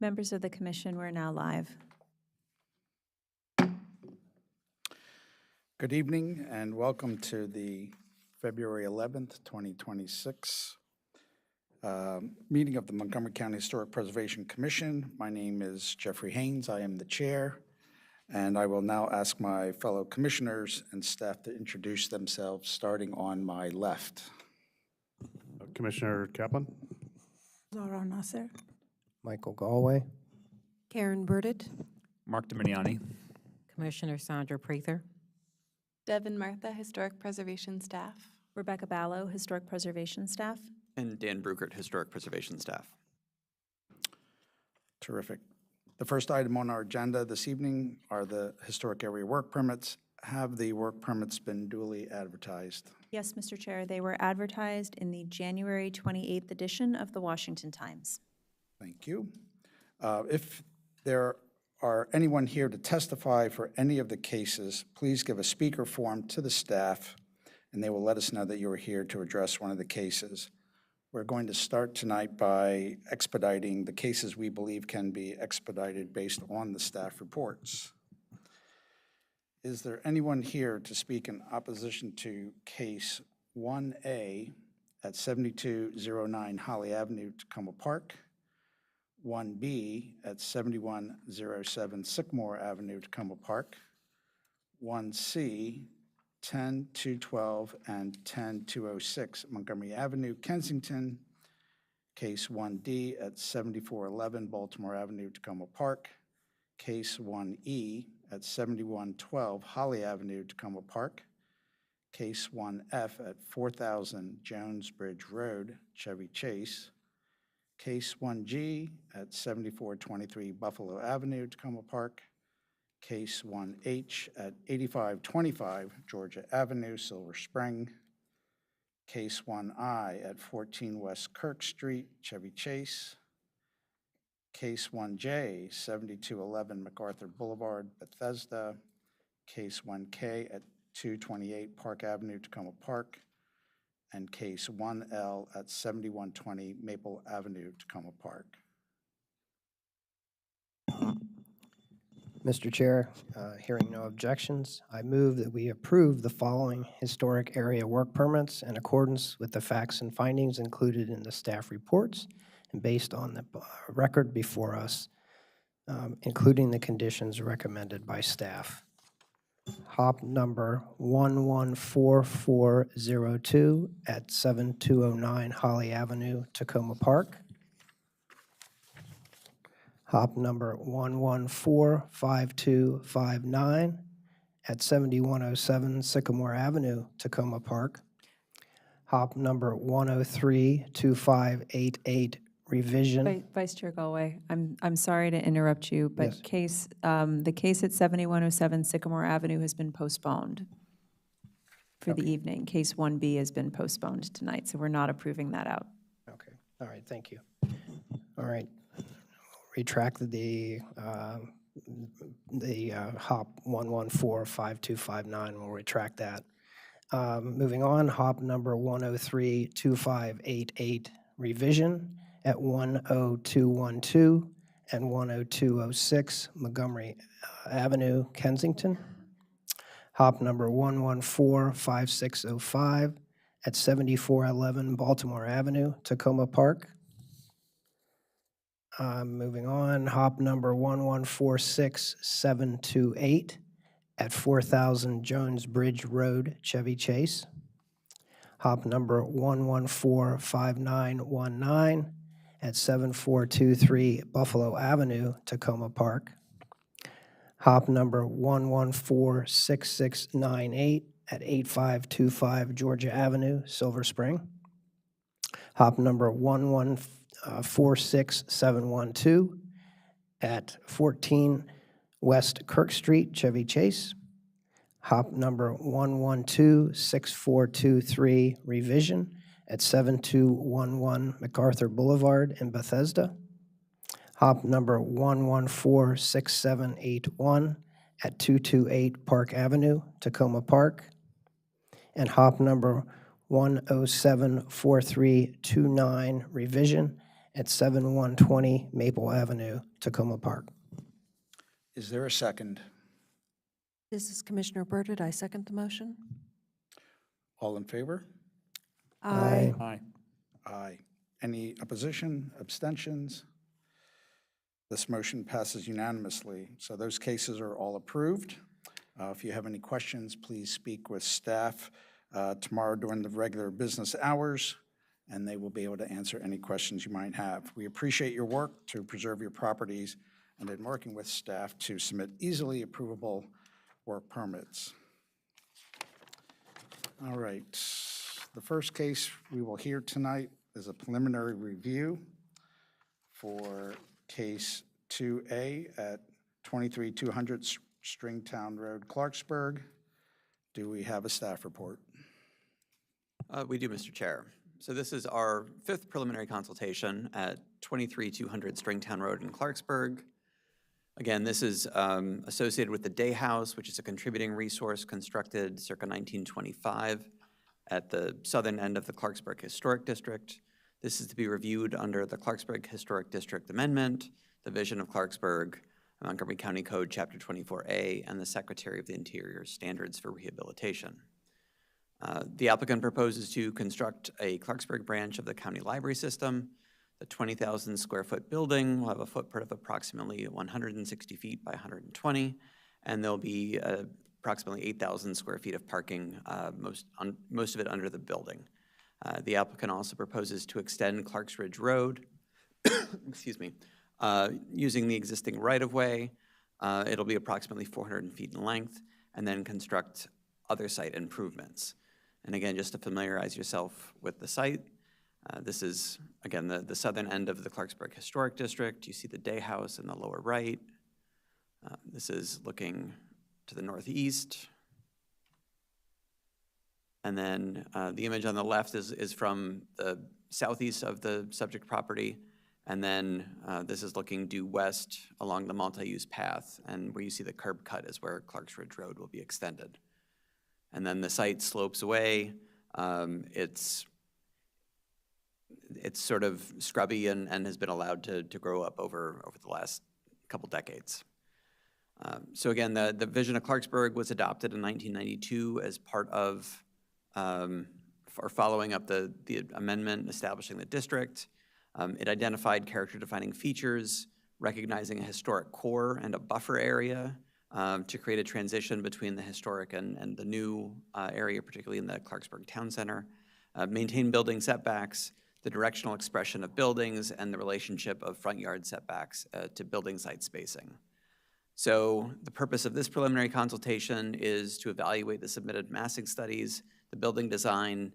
Members of the commission, we're now live. Good evening and welcome to the February 11th, 2026 meeting of the Montgomery County Historic Preservation Commission. My name is Jeffrey Haynes. I am the chair, and I will now ask my fellow commissioners and staff to introduce themselves, starting on my left. Commissioner Kaplan. Zara Nasser. Michael Galway. Karen Burdett. Mark Dominiani. Commissioner Sandra Prather. Devin Martha, Historic Preservation Staff. Rebecca Ballo, Historic Preservation Staff. And Dan Brugert, Historic Preservation Staff. Terrific. The first item on our agenda this evening are the historic area work permits. Have the work permits been duly advertised? Yes, Mr. Chair, they were advertised in the January 28th edition of the Washington Times. Thank you. If there are anyone here to testify for any of the cases, please give a speaker form to the staff, and they will let us know that you are here to address one of the cases. We're going to start tonight by expediting the cases we believe can be expedited based on the staff reports. Is there anyone here to speak in opposition to case 1A at 7209 Holly Avenue, Tacoma Park, 1B at 7107 Sycamore Avenue, Tacoma Park, 1C, 10212 and 10206 Montgomery Avenue, Kensington, case 1D at 7411 Baltimore Avenue, Tacoma Park, case 1E at 7112 Holly Avenue, Tacoma Park, case 1F at 4000 Jones Bridge Road, Chevy Chase, case 1G at 7423 Buffalo Avenue, Tacoma Park, case 1H at 8525 Georgia Avenue, Silver Spring, case 1I at 14 West Kirk Street, Chevy Chase, case 1J, 7211 MacArthur Boulevard, Bethesda, case 1K at 228 Park Avenue, Tacoma Park, and case 1L at 7120 Maple Avenue, Tacoma Park. Mr. Chair, hearing no objections, I move that we approve the following historic area work permits in accordance with the facts and findings included in the staff reports and based on the record before us, including the conditions recommended by staff. HOP number 114402 at 7209 Holly Avenue, Tacoma Park. HOP number 11445259 at 7107 Sycamore Avenue, Tacoma Park. HOP number 1032588 revision. Vice Chair Galway, I'm sorry to interrupt you, but Yes. the case at 7107 Sycamore Avenue has been postponed for the evening. Case 1B has been postponed tonight, so we're not approving that out. Okay, all right, thank you. All right, retract the HOP 1145259, we'll retract that. Moving on, HOP number 1032588 revision at 10212 and 10206 Montgomery Avenue, Kensington. HOP number 1145605 at 7411 Baltimore Avenue, Tacoma Park. Moving on, HOP number 114678 at 4000 Jones Bridge Road, Chevy Chase. HOP number 1145919 at 7423 Buffalo Avenue, Tacoma Park. HOP number 1146698 at 8525 Georgia Avenue, Silver Spring. HOP number 1146712 at 14 West Kirk Street, Chevy Chase. HOP number 1126423 revision at 7211 MacArthur Boulevard in Bethesda. HOP number 1146781 at 228 Park Avenue, Tacoma Park. And HOP number 1074329 revision at 7120 Maple Avenue, Tacoma Park. Is there a second? This is Commissioner Burditt. I second the motion. All in favor? Aye. Aye. Aye. Any opposition, abstentions? This motion passes unanimously. So those cases are all approved. If you have any questions, please speak with staff tomorrow during the regular business hours, and they will be able to answer any questions you might have. We appreciate your work to preserve your properties and in working with staff to submit easily approvable work permits. All right. The first case we will hear tonight is a preliminary review for case 2A at 23200 Stringtown Road, Clarksburg. Do we have a staff report? We do, Mr. Chair. So this is our fifth preliminary consultation at 23200 Stringtown Road in Clarksburg. Again, this is associated with the Day House, which is a contributing resource constructed circa 1925 at the southern end of the Clarksburg Historic District. This is to be reviewed under the Clarksburg Historic District Amendment, the Vision of Clarksburg, Montgomery County Code Chapter 24A, and the Secretary of the Interior Standards for Rehabilitation. The applicant proposes to construct a Clarksburg branch of the county library system. The 20,000 square foot building will have a footprint of approximately 160 feet by 120, and there'll be approximately 8,000 square feet of parking, most of it under the building. The applicant also proposes to extend Clarks Ridge Road, excuse me, using the existing right-of-way. It'll be approximately 400 feet in length, and then construct other site improvements. And again, just to familiarize yourself with the site, this is, again, the southern end of the Clarksburg Historic District. You see the Day House in the lower right. This is looking to the northeast. And then the image on the left is from the southeast of the subject property. And then this is looking due west along the multi-use path. And where you see the curb cut is where Clarks Ridge Road will be extended. And then the site slopes away. It's sort of scrubby and has been allowed to grow up over the last couple decades. So again, the Vision of Clarksburg was adopted in 1992 as part of, or following up the amendment establishing the district. It identified character-defining features, recognizing a historic core and a buffer area to create a transition between the historic and the new area, particularly in the Clarksburg Town Center. Maintain building setbacks, the directional expression of buildings, and the relationship of front yard setbacks to building site spacing. So the purpose of this preliminary consultation is to evaluate the submitted massing studies, the building design,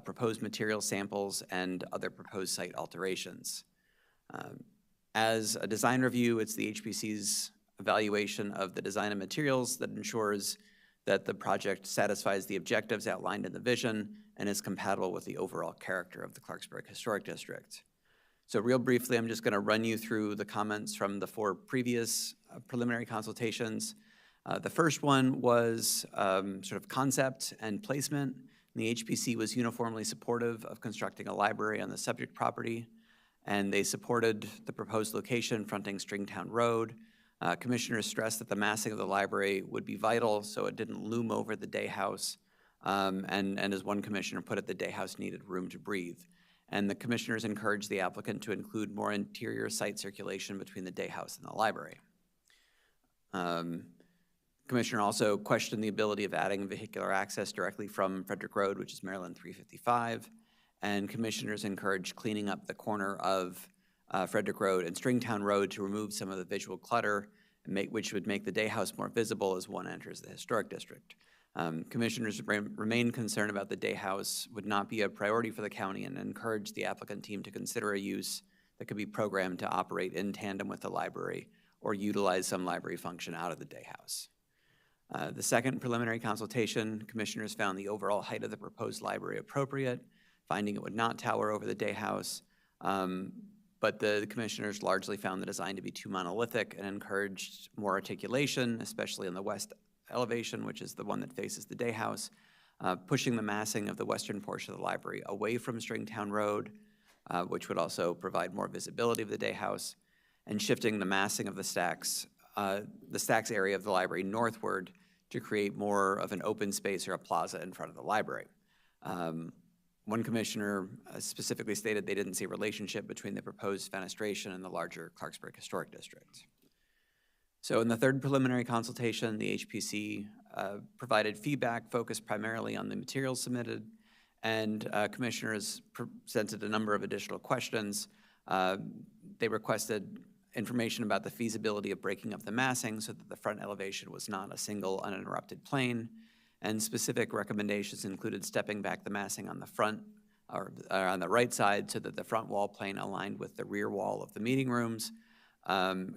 proposed material samples, and other proposed site alterations. As a design review, it's the HPC's evaluation of the design and materials that ensures that the project satisfies the objectives outlined in the vision and is compatible with the overall character of the Clarksburg Historic District. So real briefly, I'm just going to run you through the comments from the 4 previous preliminary consultations. The first one was sort of concept and placement. And the HPC was uniformly supportive of constructing a library on the subject property, and they supported the proposed location fronting Stringtown Road. Commissioners stressed that the massing of the library would be vital so it didn't loom over the Day House, and as one commissioner put it, the Day House needed room to breathe. And the commissioners encouraged the applicant to include more interior site circulation between the Day House and the library. Commissioner also questioned the ability of adding vehicular access directly from Frederick Road, which is Maryland 355, and commissioners encouraged cleaning up the corner of Frederick Road and Stringtown Road to remove some of the visual clutter, which would make the Day House more visible as one enters the historic district. Commissioners remain concerned about the Day House would not be a priority for the county and encouraged the applicant team to consider a use that could be programmed to operate in tandem with the library or utilize some library function out of the Day House. The second preliminary consultation, commissioners found the overall height of the proposed library appropriate, finding it would not tower over the Day House, but the commissioners largely found the design to be too monolithic and encouraged more articulation, especially in the west elevation, which is the one that faces the Day House, pushing the massing of the western portion of the library away from Stringtown Road, which would also provide more visibility of the day house, and shifting the massing of the stacks area of the library northward to create more of an open space or a plaza in front of the library. One commissioner specifically stated they didn't see a relationship between the proposed fenestration and the larger Clarksburg Historic District. So in the third preliminary consultation, the HPC provided feedback focused primarily on the materials submitted, and commissioners presented a number of additional questions. They requested information about the feasibility of breaking up the massing so that the front elevation was not a single uninterrupted plane, and specific recommendations included stepping back the massing on the front or on the right side so that the front wall plane aligned with the rear wall of the meeting rooms.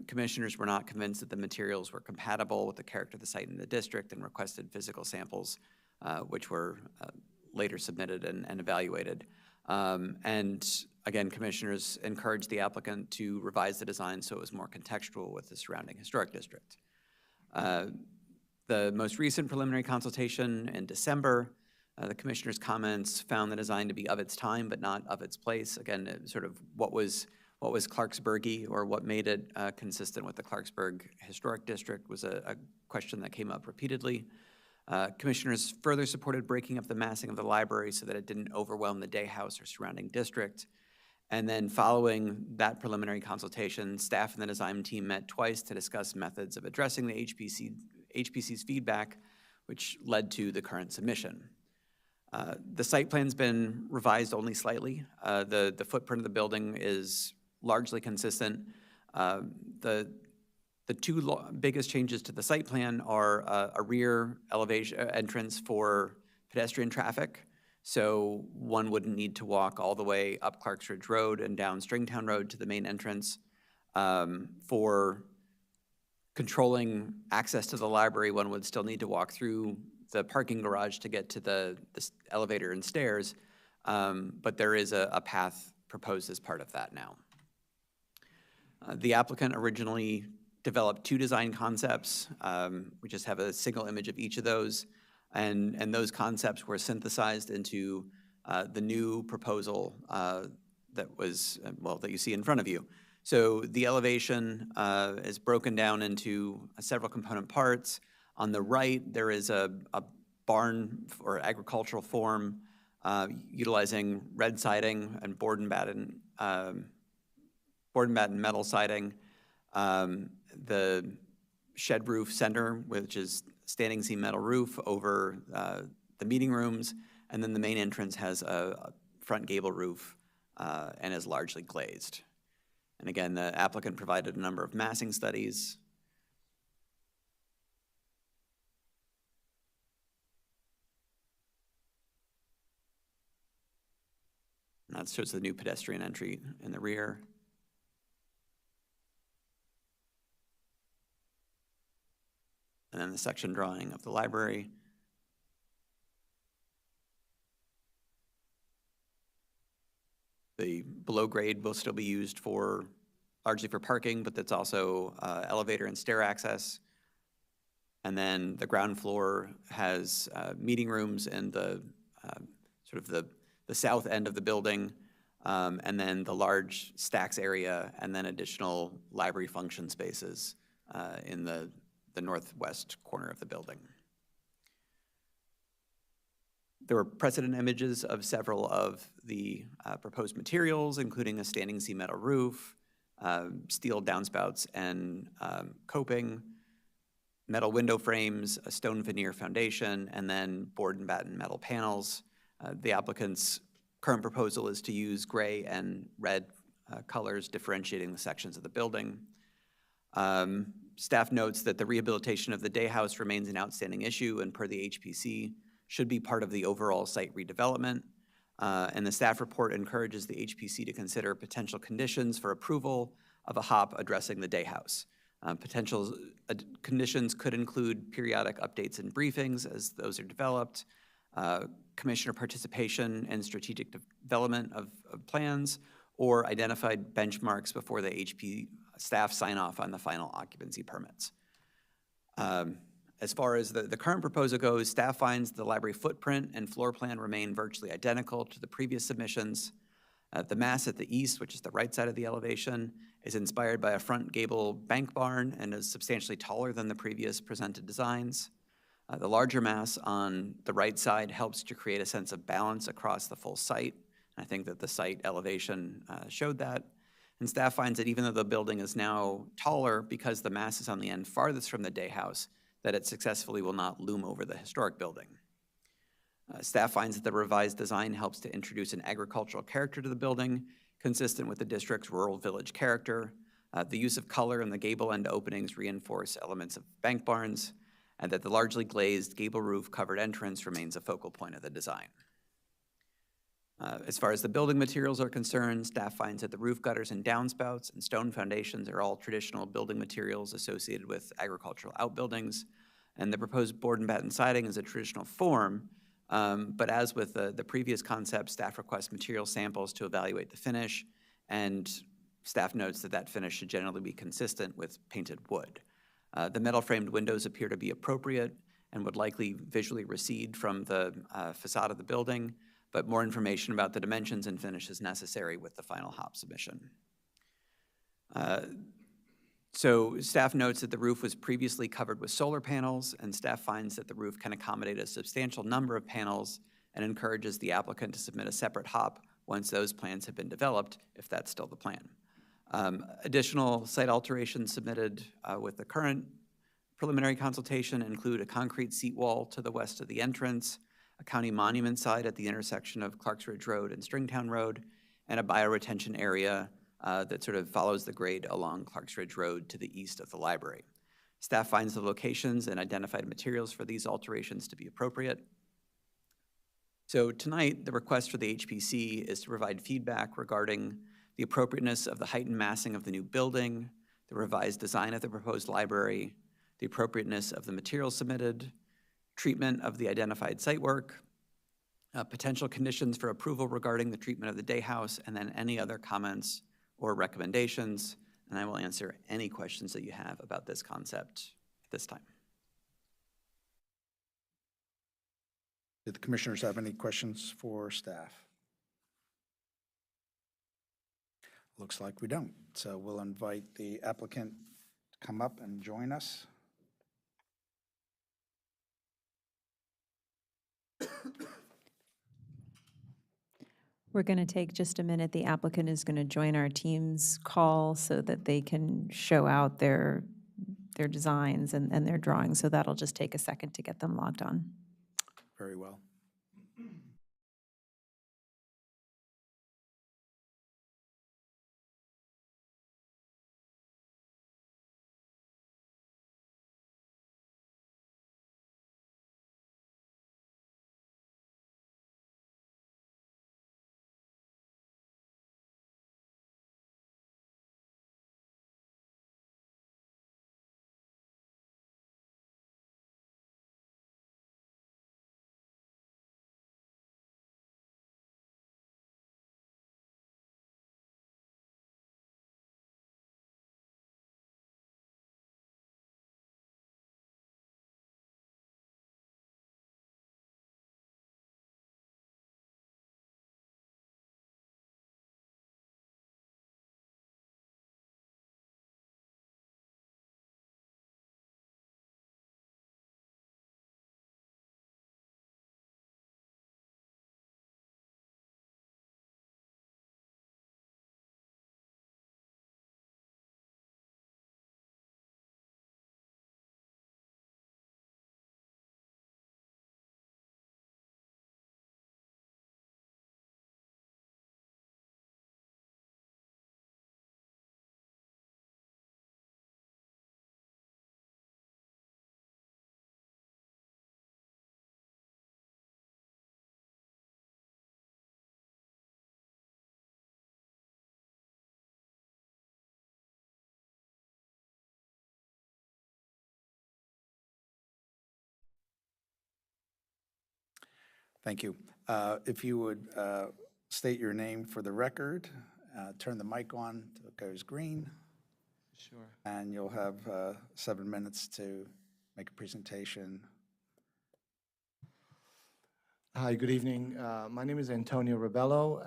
Commissioners were not convinced that the materials were compatible with the character of the site in the district and requested physical samples, which were later submitted and evaluated. And again, commissioners encouraged the applicant to revise the design so it was more contextual with the surrounding historic district. The most recent preliminary consultation in December, the commissioner's comments found the design to be of its time but not of its place. Again, sort of what was Clarksburgy, or what made it consistent with the Clarksburg Historic District, was a question that came up repeatedly. Commissioners further supported breaking up the massing of the library so that it didn't overwhelm the day house or surrounding district. And then following that preliminary consultation, staff and the design team met twice to discuss methods of addressing the HPC's feedback, which led to the current submission. The site plan's been revised only slightly. The footprint of the building is largely consistent. The two biggest changes to the site plan are a rear elevation entrance for pedestrian traffic. So one wouldn't need to walk all the way up Clarks Ridge Road and down Stringtown Road to the main entrance. For controlling access to the library, one would still need to walk through the parking garage to get to the elevator and stairs, but there is a path proposed as part of that now. The applicant originally developed two design concepts. We just have a single image of each of those, and those concepts were synthesized into the new proposal that you see in front of you. So the elevation is broken down into several component parts. On the right, there is a barn or agricultural form utilizing red siding and board and batten metal siding. The shed roof center, which is standing seam metal roof over the meeting rooms, and then the main entrance has a front gable roof and is largely glazed. And again, the applicant provided a number of massing studies. And that shows the new pedestrian entry in the rear. And then the section drawing of the library. The below grade will still be used largely for parking, but that's also elevator and stair access. And then the ground floor has meeting rooms in the sort of the south end of the building, and then the large stacks area, and then additional library function spaces in the northwest corner of the building. There were precedent images of several of the proposed materials, including a standing seam metal roof, steel downspouts and coping, metal window frames, a stone veneer foundation, and then board and batten metal panels. The applicant's current proposal is to use gray and red colors differentiating the sections of the building. Staff notes that the rehabilitation of the day house remains an outstanding issue and per the HPC should be part of the overall site redevelopment. And the staff report encourages the HPC to consider potential conditions for approval of a HOP addressing the day house. Potential conditions could include periodic updates and briefings as those are developed, commissioner participation in strategic development of plans, or identified benchmarks before the HP staff sign off on the final occupancy permits. As far as the current proposal goes, staff finds the library footprint and floor plan remain virtually identical to the previous submissions, The mass at the east, which is the right side of the elevation, is inspired by a front gable bank barn and is substantially taller than the previous presented designs. The larger mass on the right side helps to create a sense of balance across the full site. I think that the site elevation showed that. And staff finds that even though the building is now taller, because the mass is on the end farthest from the day house, that it successfully will not loom over the historic building. Staff finds that the revised design helps to introduce an agricultural character to the building, consistent with the district's rural village character. The use of color in the gable end openings reinforce elements of bank barns, and that the largely glazed gable roof covered entrance remains a focal point of the design. As far as the building materials are concerned, staff finds that the roof gutters and downspouts and stone foundations are all traditional building materials associated with agricultural outbuildings, and the proposed board and batten siding is a traditional form, but as with the previous concept, staff requests material samples to evaluate the finish, and staff notes that that finish should generally be consistent with painted wood. The metal framed windows appear to be appropriate and would likely visually recede from the facade of the building, but more information about the dimensions and finish is necessary with the final HOP submission. So staff notes that the roof was previously covered with solar panels, and staff finds that the roof can accommodate a substantial number of panels and encourages the applicant to submit a separate HOP once those plans have been developed, if that's still the plan. Additional site alterations submitted with the current preliminary consultation include a concrete seat wall to the west of the entrance, a county monument site at the intersection of Clarks Ridge Road and Stringtown Road, and a bioretention area that sort of follows the grade along Clarks Ridge Road to the east of the library. Staff finds the locations and identified materials for these alterations to be appropriate. So tonight, the request for the HPC is to provide feedback regarding the appropriateness of the heightened massing of the new building, the revised design of the proposed library, the appropriateness of the materials submitted, treatment of the identified site work, potential conditions for approval regarding the treatment of the day house, and then any other comments or recommendations, and I will answer any questions that you have about this concept at this time. Do the commissioners have any questions for staff? Looks like we don't. So we'll invite the applicant to come up and join us. We're going to take just a minute. The applicant is going to join our team's call so that they can show out their designs and their drawings. So that'll just take a second to get them logged on. Very well. Thank you. If you would state your name for the record, turn the mic on till it goes green. Sure. And you'll have 7 minutes to make a presentation. Hi, good evening. My name is Antonio Rebello.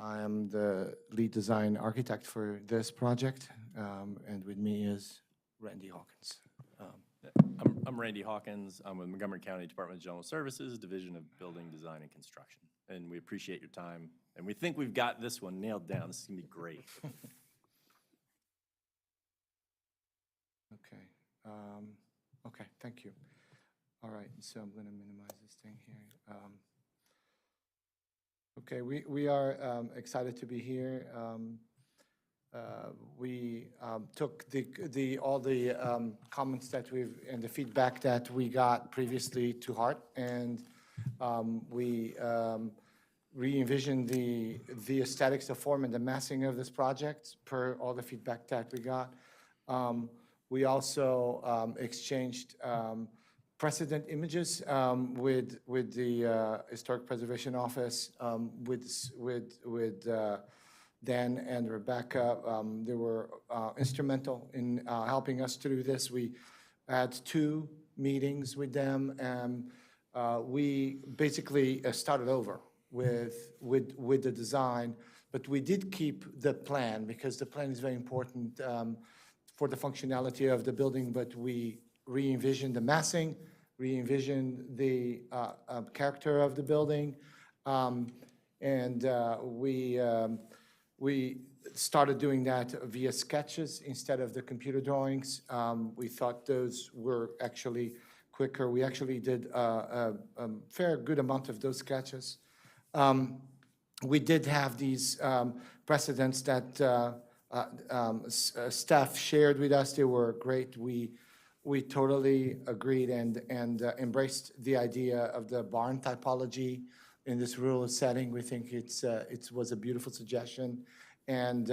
I am the lead design architect for this project, and with me is Randy Hawkins. I'm Randy Hawkins. I'm with Montgomery County Department of General Services, Division of Building, Design, and Construction. And we appreciate your time. And we think we've got this one nailed down. This is going to be great. Okay. Okay, thank you. All right, so I'm going to minimize this thing here. Okay, we are excited to be here. We took all the comments that and the feedback that we got previously to heart, and we re-envisioned the aesthetics, the form, and the massing of this project per all the feedback that we got. We also exchanged precedent images with the Historic Preservation Office, with Dan and Rebecca. They were instrumental in helping us through this. We had 2 meetings with them, and we basically started over with the design, but we did keep the plan because the plan is very important for the functionality of the building, but we re-envisioned the massing, re-envisioned the character of the building, and we started doing that via sketches instead of the computer drawings. We thought those were actually quicker. We actually did a fair good amount of those sketches. We did have these precedents that staff shared with us. They were great. We totally agreed and embraced the idea of the barn typology in this rural setting. We think it was a beautiful suggestion, and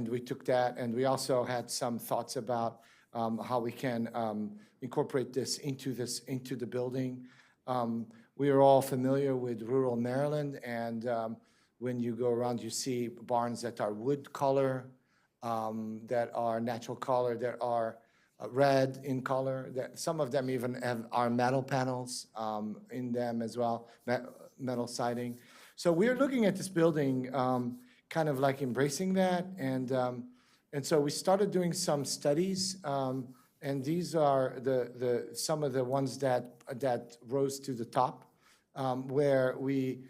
we took that, and we also had some thoughts about how we can incorporate this into the building. We are all familiar with rural Maryland, and when you go around, you see barns that are wood color, that are natural color, that are red in color. That some of them even are metal panels in them as well, metal siding. So we're looking at this building kind of like embracing that, and so we started doing some studies, and these are some of the ones that rose to the top, where we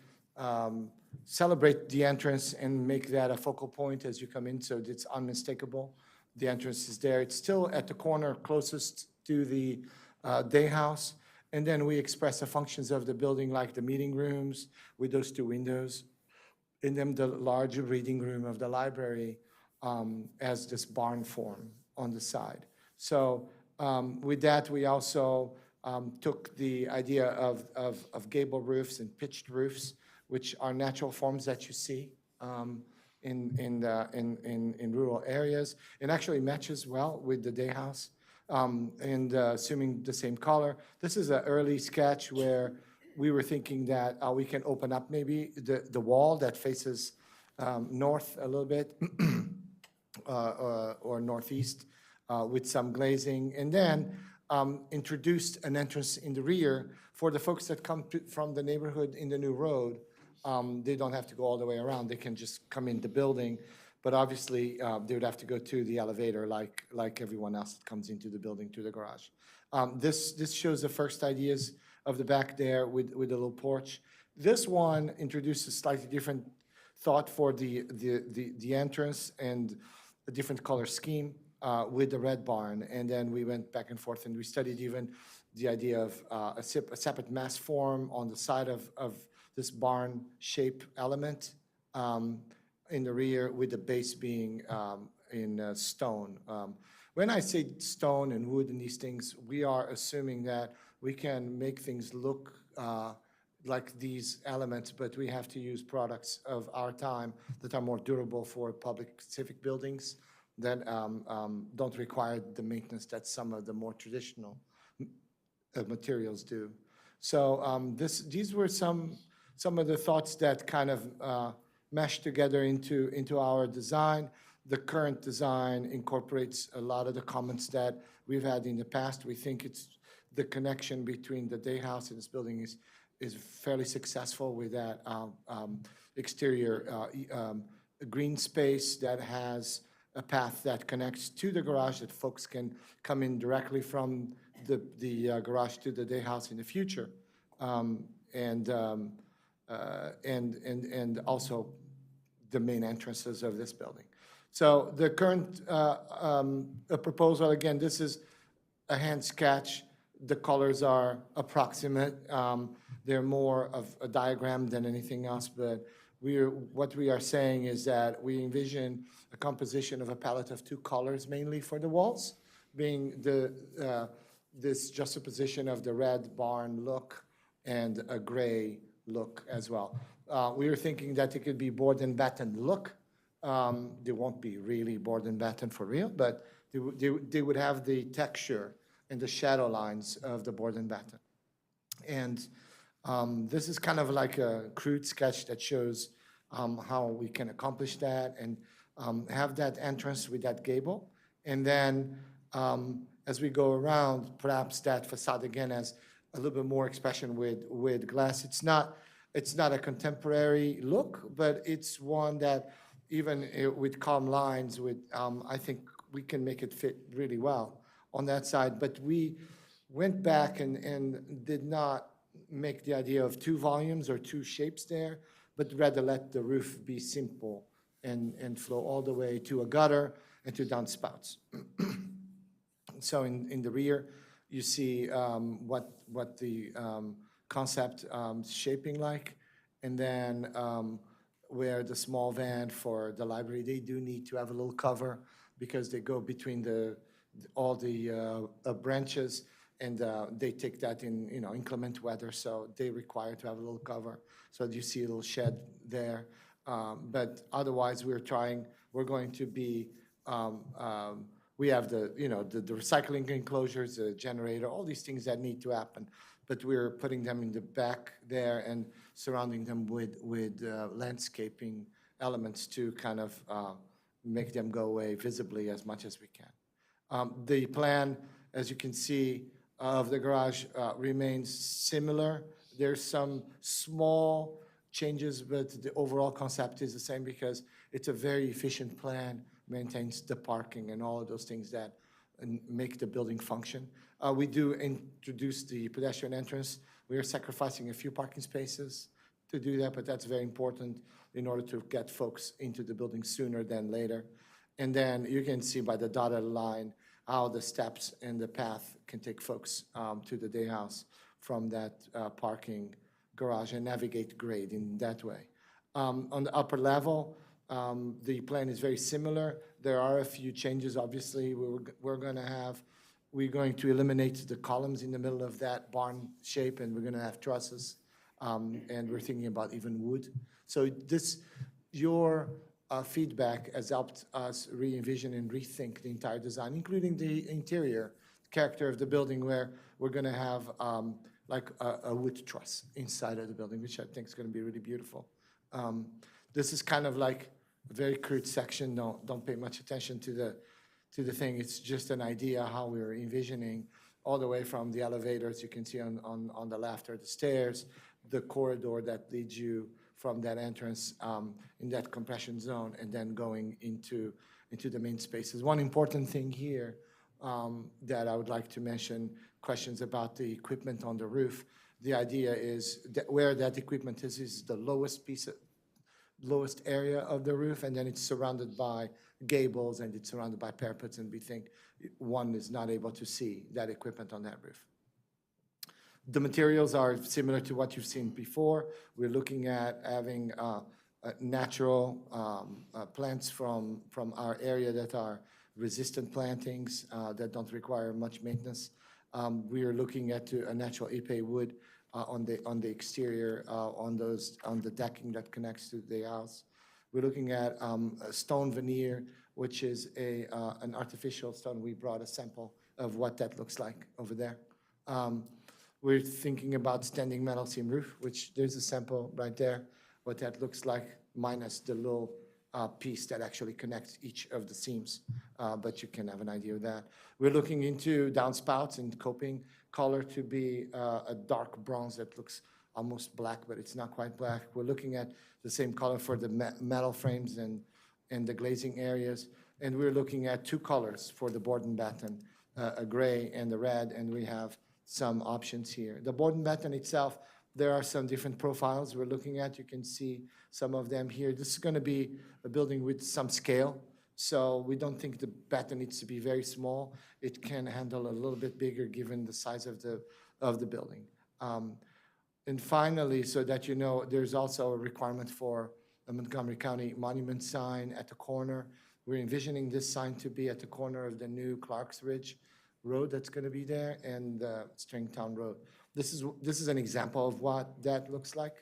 celebrate the entrance and make that a focal point as you come in, so it's unmistakable. The entrance is there. It's still at the corner closest to the day house. And then we express the functions of the building, like the meeting rooms with those 2 windows, and then the large reading room of the library as this barn form on the side. So with that, we also took the idea of gable roofs and pitched roofs, which are natural forms that you see in rural areas, and actually matches well with the day house, and assuming the same color. This is an early sketch where we were thinking that we can open up maybe the wall that faces north a little bit or northeast with some glazing, and then introduced an entrance in the rear for the folks that come from the neighborhood in the new road. They don't have to go all the way around. They can just come in the building, but obviously they would have to go to the elevator like everyone else that comes into the building to the garage. This shows the first ideas of the back there with a little porch. This one introduces slightly different thought for the entrance and a different color scheme with the red barn. And then we went back and forth and we studied even the idea of a separate mass form on the side of this barn shape element in the rear, with the base being in stone. When I say stone and wood and these things, we are assuming that we can make things look like these elements, but we have to use products of our time that are more durable for public civic buildings that don't require the maintenance that some of the more traditional materials do. So these were some of the thoughts that kind of meshed together into our design. The current design incorporates a lot of the comments that we've had in the past. We think it's the connection between the day house and this building is fairly successful with that exterior green space that has a path that connects to the garage that folks can come in directly from the garage to the day house in the future. And also the main entrances of this building. So the current proposal, again, this is a hand sketch. The colors are approximate. They're more of a diagram than anything else, but what we are saying is that we envision a composition of a palette of two colors mainly for the walls, being this juxtaposition of the red barn look and a gray look as well. We were thinking that it could be board and batten look. They won't be really board and batten for real, but they would have the texture and the shadow lines of the board and batten. And this is kind of like a crude sketch that shows how we can accomplish that and have that entrance with that gable. And then as we go around, perhaps that facade again has a little bit more expression with glass. It's not a contemporary look, but it's one that even with calm lines, I think we can make it fit really well on that side. But we went back and did not make the idea of two volumes or two shapes there, but rather let the roof be simple and flow all the way to a gutter and to downspouts. So in the rear, you see what the concept shaping like, and then where the small van for the library, they do need to have a little cover because they go between all the branches, and they take that in inclement weather, so they require to have a little cover. So you see a little shed there, but otherwise we're going to be. We have the recycling enclosures, the generator, all these things that need to happen, but we're putting them in the back there and surrounding them with landscaping elements to kind of make them go away visibly as much as we can. The plan, as you can see, of the garage remains similar. There's some small changes, but the overall concept is the same because it's a very efficient plan, maintains the parking and all of those things that make the building function. We do introduce the pedestrian entrance. We are sacrificing a few parking spaces to do that, but that's very important in order to get folks into the building sooner than later. And then you can see by the dotted line how the steps and the path can take folks to the day house from that parking garage and navigate grade in that way. On the upper level, the plan is very similar. There are a few changes, obviously. We're going to eliminate the columns in the middle of that barn shape, and we're going to have trusses, and we're thinking about even wood. So your feedback has helped us re-envision and rethink the entire design, including the interior character of the building, where we're going to have like a wood truss inside of the building, which I think is going to be really beautiful. This is kind of like a very crude section. Don't pay much attention to the thing. It's just an idea how we're envisioning all the way from the elevators you can see on the left, or the stairs, the corridor that leads you from that entrance in that compression zone, and then going into the main spaces. One important thing here that I would like to mention, questions about the equipment on the roof. The idea is that where that equipment is the lowest area of the roof, and then it's surrounded by gables and it's surrounded by parapets, and we think one is not able to see that equipment on that roof. The materials are similar to what you've seen before. We're looking at having natural plants from our area that are resistant plantings that don't require much maintenance. We are looking at a natural épais wood on the exterior, on the decking that connects to the house. We're looking at a stone veneer, which is an artificial stone. We brought a sample of what that looks like over there. We're thinking about standing metal seam roof, which there's a sample right there, what that looks like, minus the little piece that actually connects each of the seams, but you can have an idea of that. We're looking into downspouts and coping color to be a dark bronze that looks almost black, but it's not quite black. We're looking at the same color for the metal frames and the glazing areas. And we're looking at two colors for the board and batten, a gray and the red, and we have some options here. The board and batten itself, there are some different profiles we're looking at. You can see some of them here. This is going to be a building with some scale, so we don't think the batten needs to be very small. It can handle a little bit bigger given the size of the building. And finally, so that you know, there's also a requirement for a Montgomery County monument sign at the corner. We're envisioning this sign to be at the corner of the new Clarks Ridge Road that's going to be there and Stringtown Road. This is an example of what that looks like,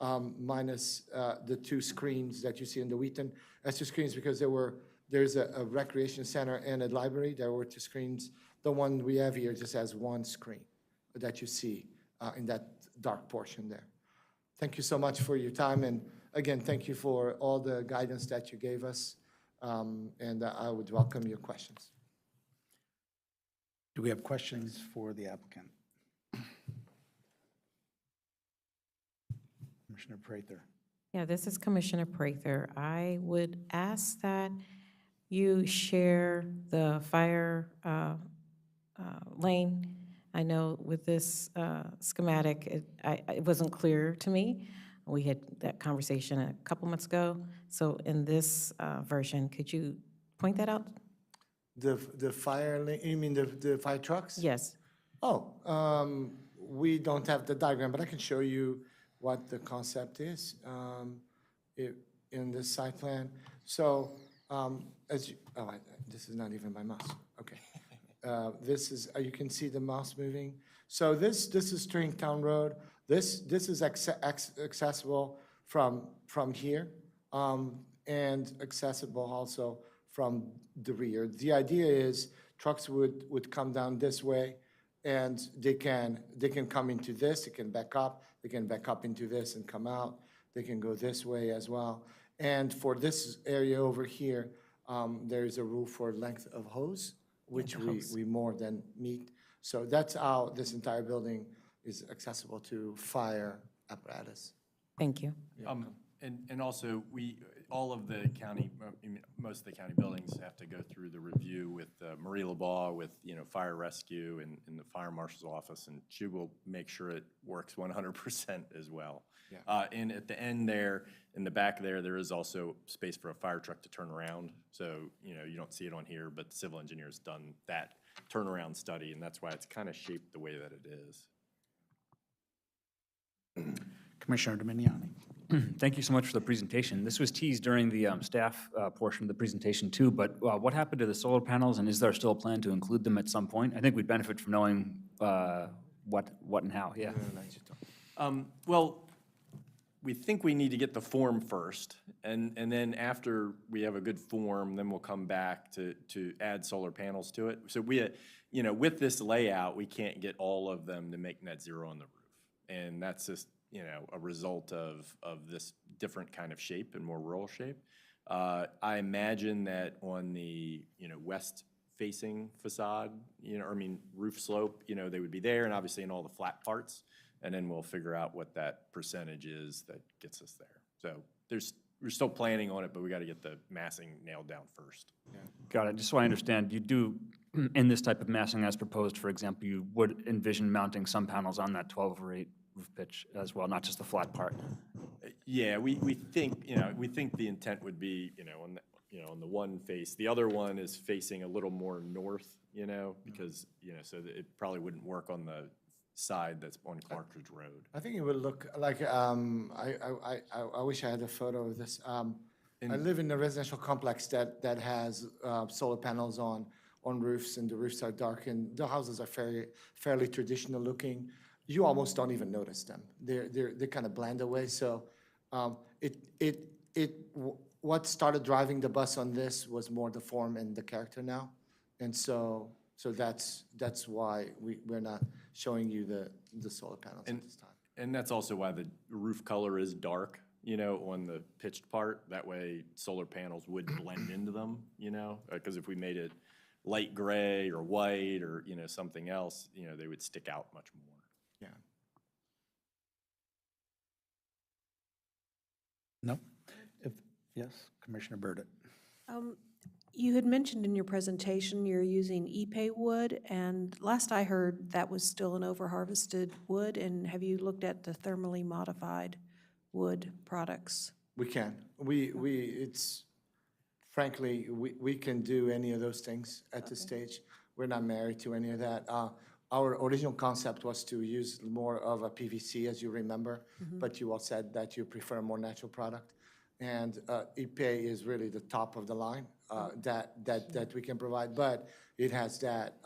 minus the two screens that you see in the Wheaton. That's two screens because there's a recreation center and a library. There were two screens. The one we have here just has one screen that you see in that dark portion there. Thank you so much for your time. And again, thank you for all the guidance that you gave us. And I would welcome your questions. Do we have questions for the applicant? Commissioner Prather. Yeah, this is Commissioner Prather. I would ask that you share the fire lane. I know with this schematic, it wasn't clear to me. We had that conversation a couple months ago. So in this version, could you point that out? The fire lane, you mean the fire trucks? Yes. Oh, we don't have the diagram, but I can show you what the concept is in this site plan. So this is not even my mouse. Okay. This is, you can see the mouse moving. So this is Stringtown Road. This is accessible from here and accessible also from the rear. The idea is trucks would come down this way and they can come into this, they can back up, they can back up into this and come out. They can go this way as well. And for this area over here, there is a rule for length of hose, which we more than meet. So that's how this entire building is accessible to fire apparatus. Thank you. And also, all of the county, most of the county buildings have to go through the review with Marie LeBaugh, with, fire rescue and the fire marshal's office, and she will make sure it works 100% as well. Yeah. And at the end there, in the back there is also space for a fire truck to turn around. So, you don't see it on here, but the civil engineer's done that turnaround study, and that's why it's kind of shaped the way that it is. Commissioner Dominiani. Thank you so much for the presentation. This was teased during the staff portion of the presentation too, but what happened to the solar panels, and is there still a plan to include them at some point? I think we'd benefit from knowing what and how, yeah. Well, we think we need to get the form first, and then after we have a good form, then we'll come back to add solar panels to it. So we, with this layout, we can't get all of them to make net zero on the roof. And that's just, a result of this different kind of shape and more rural shape. I imagine that on the, west-facing facade, roof slope, they would be there, and obviously in all the flat parts. And then we'll figure out what that percentage is that gets us there. So we're still planning on it, but we got to get the massing nailed down first. Yeah. Got it. Just so I understand, you do, in this type of massing as proposed, for example, you would envision mounting some panels on that 12/8 roof pitch as well, not just the flat part. Yeah, we think, the intent would be, on the one face. The other one is facing a little more north, because, so that it probably wouldn't work on the side that's on Clark Ridge Road. I think it would look like, I wish I had a photo of this. I live in a residential complex that has solar panels on roofs, and the roofs are dark, and the houses are fairly traditional looking. You almost don't even notice them. They kind of blend away. So what started driving the bus on this was more the form and the character now, and so that's why we're not showing you the solar panels at this time. And that's also why the roof color is dark, on the pitched part. That way solar panels would blend into them, because if we made it light gray or white or, something else, they would stick out much more. Yeah. No? If, yes, Commissioner Burdett. You had mentioned in your presentation you're using epay wood, and last I heard that was still an over-harvested wood, and have you looked at the thermally modified wood products? We can. It's, frankly, we can do any of those things at this stage. We're not married to any of that. Our original concept was to use more of a PVC, as you remember, but you all said that you prefer a more natural product. And Ipe is really the top of the line that we can provide, but it has that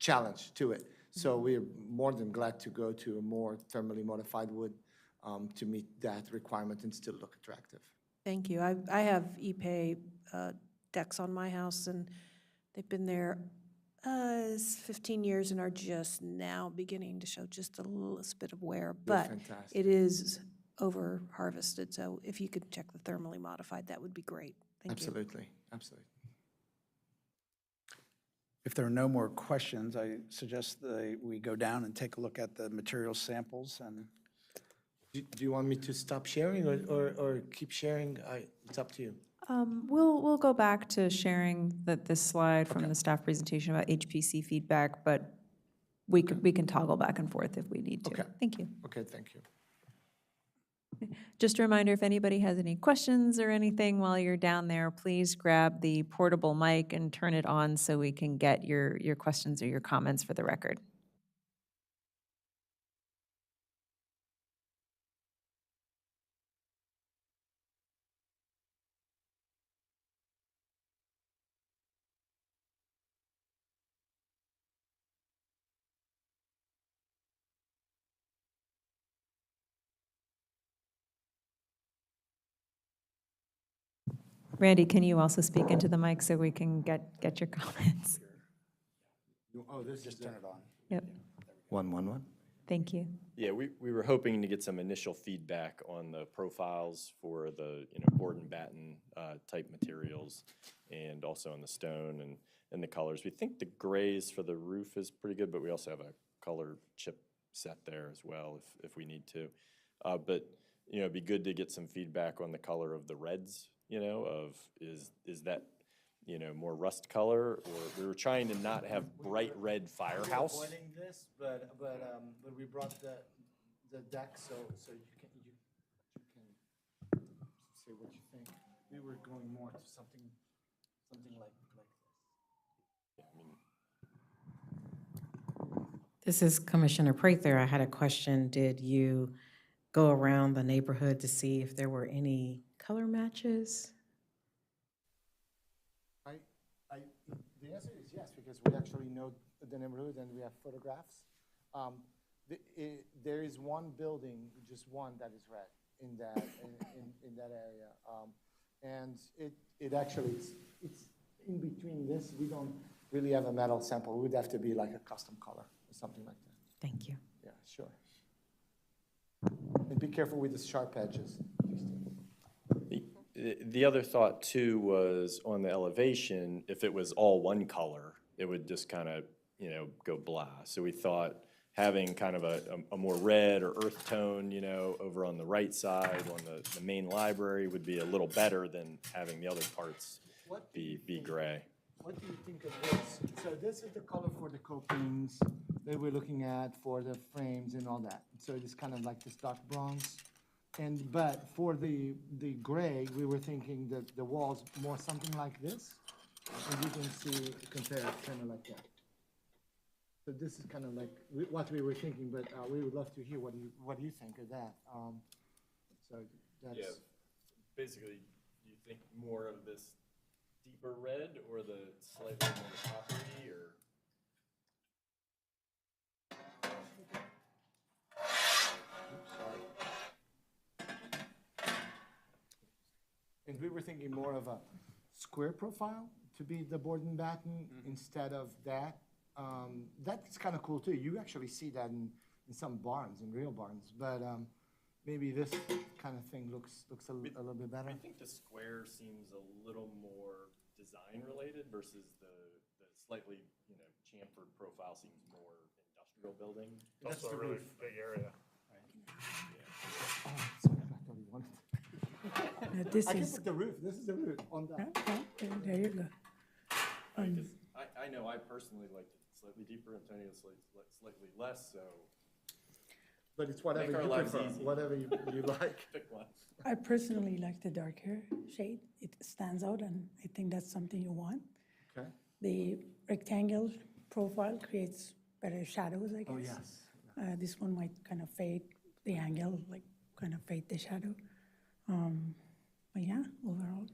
challenge to it. So we're more than glad to go to a more thermally modified wood to meet that requirement and still look attractive. Thank you. I have epay decks on my house, and they've been there 15 years and are just now beginning to show just a little bit of wear. But fantastic. it is over harvested, so if you could check the thermally modified, that would be great. Thank you. Absolutely, absolutely. If there are no more questions, I suggest that we go down and take a look at the material samples and Do you want me to stop sharing or keep sharing? It's up to you. We'll go back to sharing this slide from the staff presentation about HPC feedback, but we can toggle back and forth if we need to. Okay. Thank you. Okay, thank you. Just a reminder, if anybody has any questions or anything while you're down there, please grab the portable mic and turn it on so we can get your questions or your comments for the record. Randy, can you also speak into the mic so we can get your comments? Oh, this just turn it on. Yep, 111. thank you. Yeah, we were hoping to get some initial feedback on the profiles for the, board and batten type materials, and also on the stone and the colors. We think the grays for the roof is pretty good, but we also have a color chip set there as well if we need to. But, it'd be good to get some feedback on the color of the reds, of is that, more rust color, or we were trying to not have bright red firehouse. We're avoiding this, but we brought the deck so you can say what you think. We were going more to something like this. This is Commissioner Prather. I had a question. Did you go around the neighborhood to see if there were any color matches? The answer is yes, because we actually know the neighborhood and we have photographs. There is one building, just one, that is red in that area, and it actually it's in between this. We don't really have a metal sample. It would have to be like a custom color or something like that. Thank you. Yeah, sure. And be careful with the sharp edges. The other thought too was on the elevation, if it was all one color, it would just kind of, go blah. So we thought having kind of a more red or earth tone, over on the right side on the main library would be a little better than having the other parts be gray. What do you think of this? So this is the color for the copings that we're looking at for the frames and all that. So it's kind of like this dark bronze. But for the gray, we were thinking that the walls more something like this. And you can compare it kind of like that. So this is kind of like what we were thinking, but we would love to hear what you think of that. So that's. Yeah, basically, do you think more of this deeper red or the slightly more coppery, or? And we were thinking more of a square profile to be the board and batten instead of that. That's kind of cool too. You actually see that in some barns, in real barns, but maybe this kind of thing looks a little bit better. I think the square seems a little more design related versus the slightly, chamfered profile seems more industrial building. That's the really big area. Yeah. This I can is, put the roof, this is the roof on that. there you go. I know I personally like it slightly deeper, Antonio slightly less, so But it's whatever Make our you lives prefer, easy. whatever you like. pick one. I personally like the darker shade. It stands out, and I think that's something you want. Okay. The rectangle profile creates better shadows, I guess. Oh, yes. This one might kind of fade the angle, like kind of fade the shadow. But yeah, overall,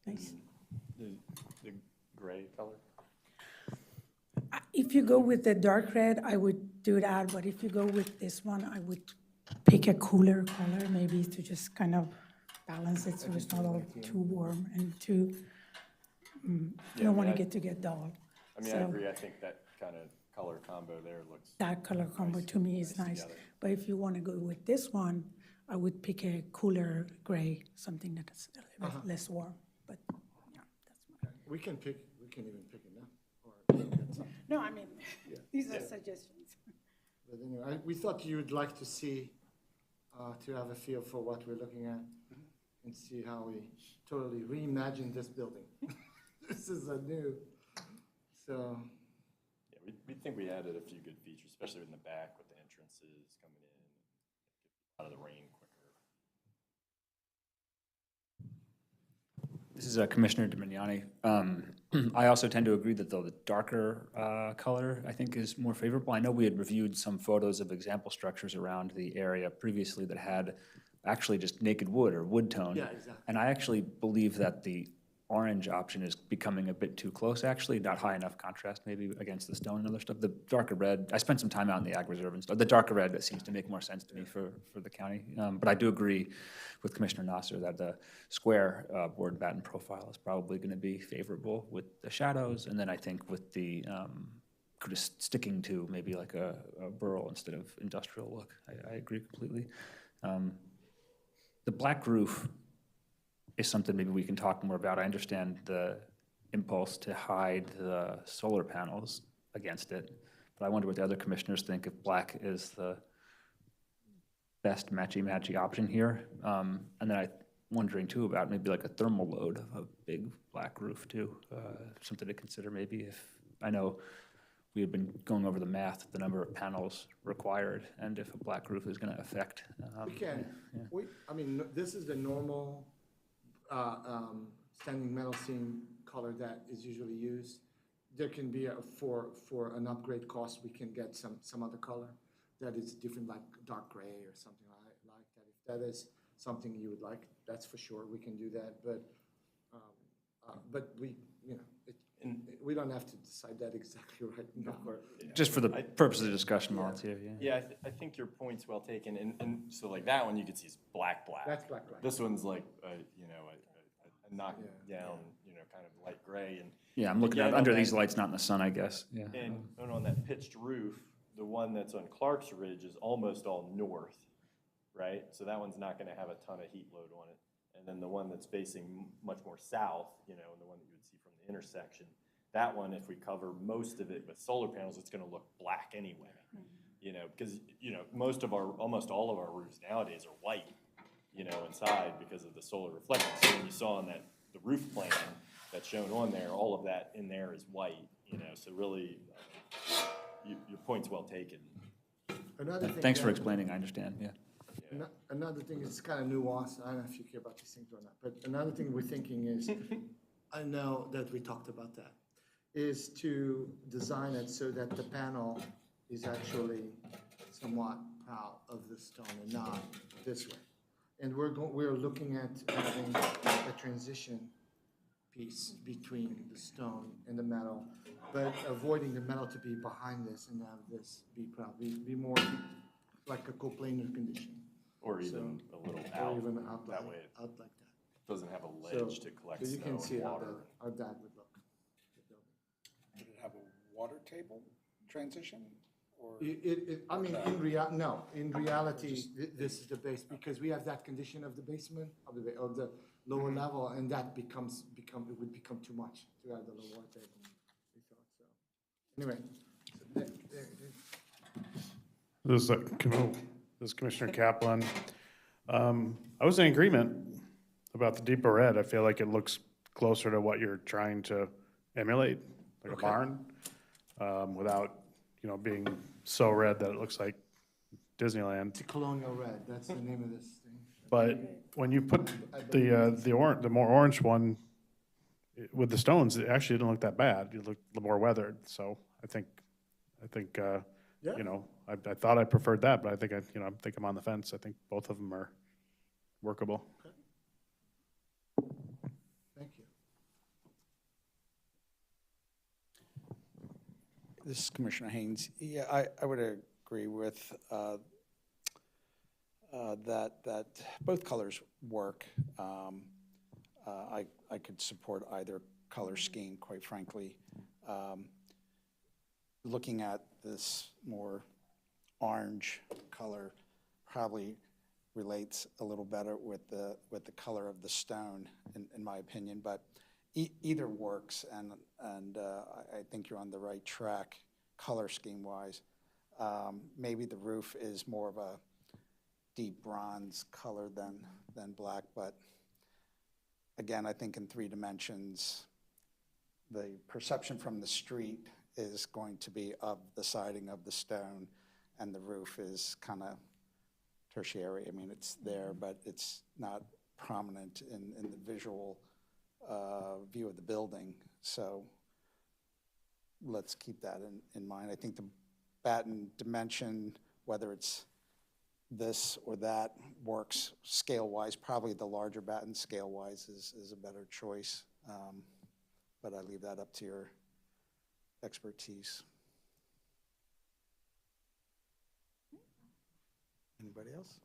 nice. The gray color? If you go with the dark red, I would do that, but if you go with this one, I would pick a cooler color, maybe to just kind of balance it so it's not all too warm and too, you don't want to get dull. I mean, I So agree, I think that kind of color combo there looks. that color combo to me is nice. together. But if you want to go with this one, I would pick a cooler gray, something that is a little bit less warm, but yeah, that's my. We can even pick it now. No, I mean, these are suggestions. But anyway, we thought you would like to see, to have a feel for what we're looking at and see how we totally reimagine this building. This is a new, so, Yeah, we think we added a few good features, especially in the back with the entrances coming in, out of the rain quicker. This is Commissioner Dimignani. I also tend to agree that though the darker color, I think, is more favorable. I know we had reviewed some photos of example structures around the area previously that had actually just naked wood or wood tone. Yeah, exactly. And I actually believe that the orange option is becoming a bit too close, actually, not high enough contrast maybe against the stone and other stuff. The darker red, I spent some time out in the ag reserve and stuff. The darker red seems to make more sense to me for the county. But I do agree with Commissioner Nasser that the square board batten profile is probably going to be favorable with the shadows. And then I think with the just sticking to maybe like a rural instead of industrial look. I agree completely. The black roof is something maybe we can talk more about. I understand the impulse to hide the solar panels against it, but I wonder what the other commissioners think if black is the best matchy-matchy option here. And then I'm wondering too about maybe like a thermal load of a big black roof too, something to consider maybe if, I know we had been going over the math, the number of panels required, and if a black roof is going to affect. we can, I mean, this is the normal standing metal seam color that is usually used. There can be, for an upgrade cost, we can get some other color that is different, like dark gray or something like that. If that is something you would like, that's for sure, we can do that. But we, you know, we don't have to decide that exactly right now. Just for the purpose of the discussion while it's here, yeah. Yeah, I think your point's well taken, and so like that one you can see is black. That's black. This one's like, you know, a knocked down, you know, kind of light gray, and. Yeah, I'm looking at Again, under on these that- lights, not in the sun, I guess, yeah. And on that pitched roof, the one that's on Clark's Ridge is almost all north, right? So that one's not gonna have a ton of heat load on it. And then the one that's facing much more south, you know, and the one that you would see from the intersection, that one, if we cover most of it with solar panels, it's gonna look black anyway. You know, because, you know, almost all of our roofs nowadays are white, you know, inside because of the solar reflections. So when you saw on the roof plan that's shown on there, all of that in there is white, you know, so really, your point's well taken. Another thing Thanks for that- explaining, I understand, yeah. Another thing is kind of nuanced, I don't know if you care about these things or not, but another thing we're thinking is, I know that we talked about that, is to design it so that the panel is actually somewhat proud of the stone and not this way. And we're looking at having a transition piece between the stone and the metal, but avoiding the metal to be behind this and have this be proud, be more like a coplanar condition. Or even a little Or out, even out that like, way it out like that. doesn't have a So- ledge to collect So you snow can see and how water. how that would look. the building. Would it have a water table transition? Or I mean, no, in reality, this is the base, because we have that condition of the basement, of the lower level, and that it would become too much to have the lower water table, we thought, so. Anyway, so This is Commissioner Kaplan. I was in agreement about the deeper red. I feel like it looks closer to what you're trying to emulate, like a barn, without, being so red that it looks like Disneyland. It's a colonial red, that's the name of this thing. But when you put the more orange one with the stones, it actually didn't look that bad. It looked a little more weathered. So I think, I thought I preferred that, but I think I'm on the fence. I think both of them are workable. Thank you. This is Commissioner Haynes. Yeah, I would agree with that both colors work. I could support either color scheme, quite frankly. Looking at this more orange color probably relates a little better with the color of the stone, in my opinion. But either works, and I think you're on the right track, color scheme wise. Maybe the roof is more of a deep bronze color than black, but again, I think in 3 dimensions, the perception from the street is going to be of the siding of the stone, and the roof is kind of tertiary. I mean, it's there, but it's not prominent in the visual view of the building. So let's keep that in mind. I think the batten dimension, whether it's this or that, works scale-wise. Probably the larger batten scale-wise is a better choice, but I leave that up to your expertise. Anybody else?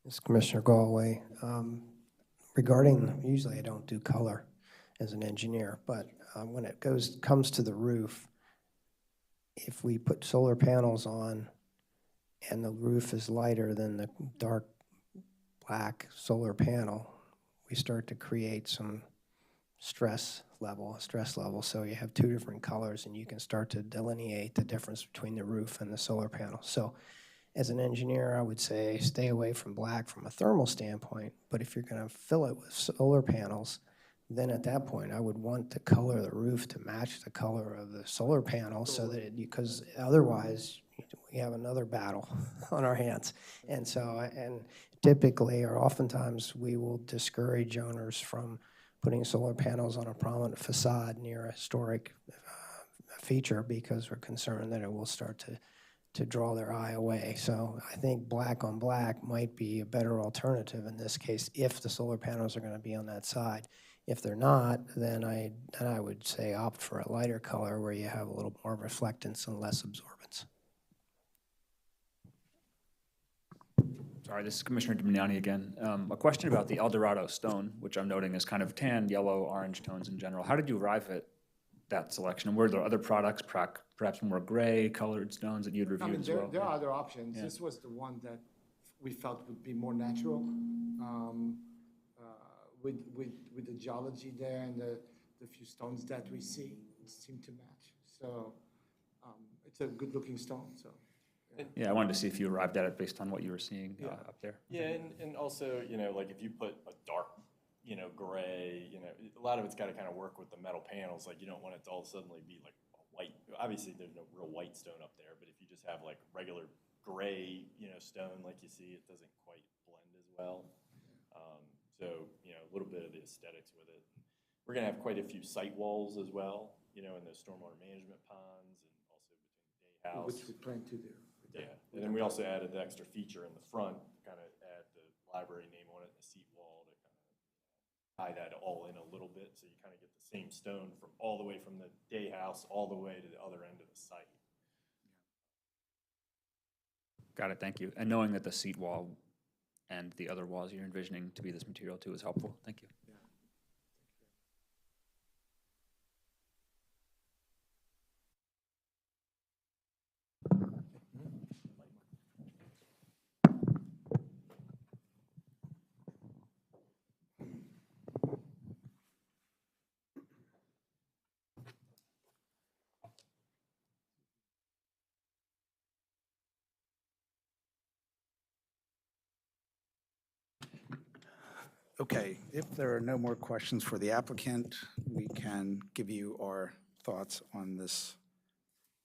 This is Commissioner Galway. Regarding, usually I don't do color as an engineer, but when it comes to the roof, if we put solar panels on and the roof is lighter than the dark black solar panel, we start to create some stress level. So you have 2 different colors, and you can start to delineate the difference between the roof and the solar panel. So as an engineer, I would say stay away from black from a thermal standpoint, but if you're going to fill it with solar panels, then at that point, I would want the color of the roof to match the color of the solar panel, so that because otherwise we have another battle on our hands. And so, and typically or oftentimes we will discourage owners from putting solar panels on a prominent facade near a historic feature because we're concerned that it will start to draw their eye away. So I think black on black might be a better alternative in this case if the solar panels are going to be on that side. If they're not, then I would say opt for a lighter color where you have a little more reflectance and less absorbance. Sorry, this is Commissioner Damiani again. A question about the El Dorado stone, which I'm noting is kind of tan, yellow, orange tones in general. How did you arrive at that selection? And were there other products, perhaps more gray colored stones that you'd reviewed as well? There are other options. Yeah. This was the one that we felt would be more natural. With the geology there and the few stones that we see, it seemed to match. So it's a good-looking stone. So yeah, I wanted to see if you arrived at it based on what you were seeing up there. Yeah, and also, like if you put a dark, gray, a lot of it's got to kind of work with the metal panels. Like you don't want it to all suddenly be like a white. Obviously, there's no real white stone up there, but if you just have like regular gray, stone like you see, it doesn't quite blend as well. So, a little bit of the aesthetics with it. We're going to have quite a few site walls as well, in the stormwater management ponds and also between the day house. Which we plan to do. Yeah, and then we also added the extra feature in the front to kind of add the library name on it and the seat wall to kind of tie that all in a little bit, so you kind of get the same stone from all the way from the day house all the way to the other end of the site. Got it, thank you. And knowing that the seat wall and the other walls you're envisioning to be this material too is helpful. Thank you. Okay, if there are no more questions for the applicant, we can give you our thoughts on this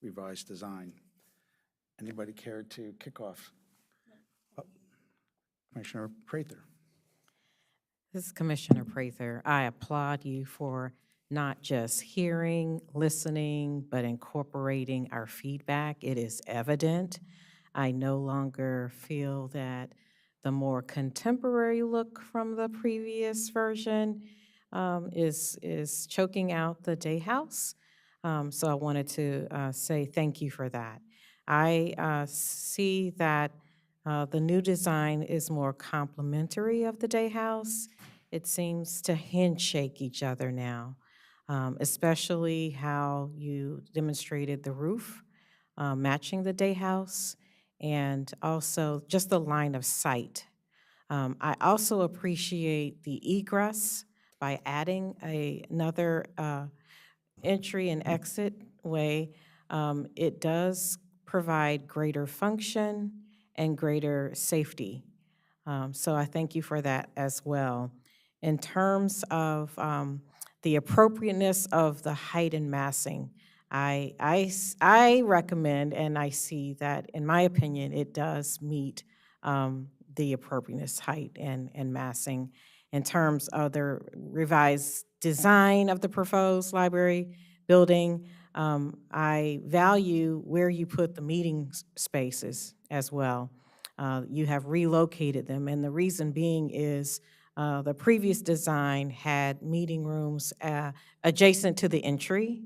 revised design. Anybody care to kick off? Commissioner Prather. This is Commissioner Prather. I applaud you for not just hearing, listening, but incorporating our feedback. It is evident. I no longer feel that the more contemporary look from the previous version is choking out the day house. So I wanted to say thank you for that. I see that the new design is more complementary of the day house. It seems to handshake each other now, especially how you demonstrated the roof matching the day house, and also just the line of sight. I also appreciate the egress by adding another entry and exit way. It does provide greater function and greater safety. So I thank you for that as well. In terms of the appropriateness of the height and massing, I recommend, and I see that, in my opinion, it does meet the appropriateness, height, and massing. In terms of the revised design of the proposed library building, I value where you put the meeting spaces as well. You have relocated them, and the reason being is the previous design had meeting rooms adjacent to the entry,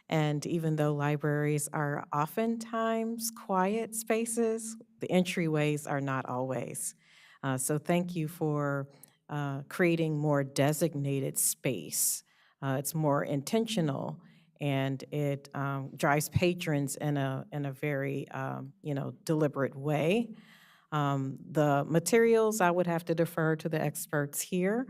and even though libraries are oftentimes quiet spaces, the entryways are not always. So thank you for creating more designated space. It's more intentional, and it drives patrons in a very deliberate way. The materials, I would have to defer to the experts here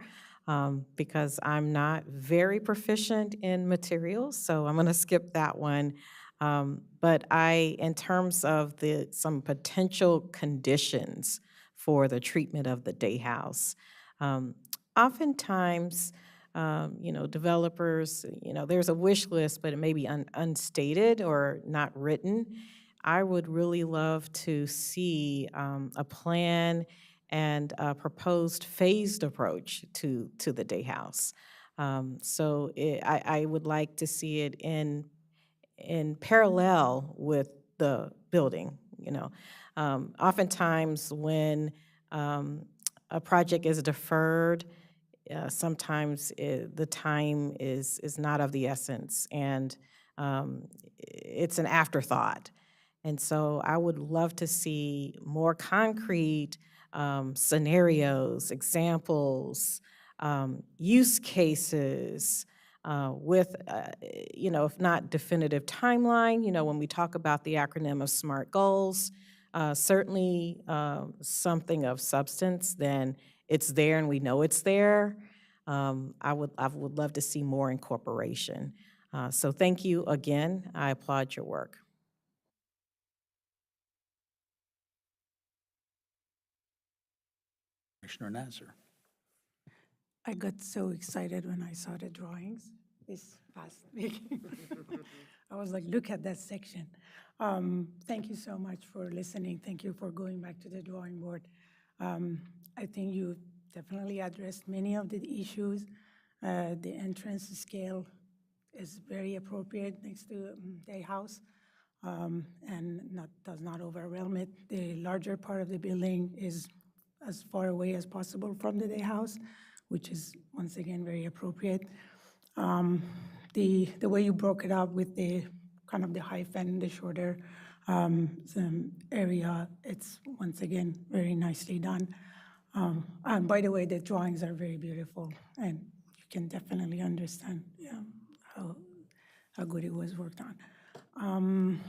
because I'm not very proficient in materials, so I'm going to skip that one. But in terms of some potential conditions for the treatment of the day house, oftentimes, developers, there's a wish list, but it may be unstated or not written. I would really love to see a plan and a proposed phased approach to the day house. So I would like to see it in parallel with the building. Oftentimes when a project is deferred, sometimes the time is not of the essence, and it's an afterthought. And so I would love to see more concrete scenarios, examples, use cases with, if not definitive timeline, when we talk about the acronym of SMART goals, certainly something of substance, then it's there and we know it's there. I would love to see more incorporation. So thank you again. I applaud your work. Commissioner Nasser. I got so excited when I saw the drawings this past week. I was like, look at that section. Thank you so much for listening. Thank you for going back to the drawing board. I think you definitely addressed many of the issues. The entrance scale is very appropriate next to the house and does not overwhelm it. The larger part of the building is as far away as possible from the day house, which is, once again, very appropriate. The way you broke it up with the kind of the hyphen, the shorter area, it's, once again, very nicely done. And by the way, the drawings are very beautiful, and you can definitely understand how good it was worked on.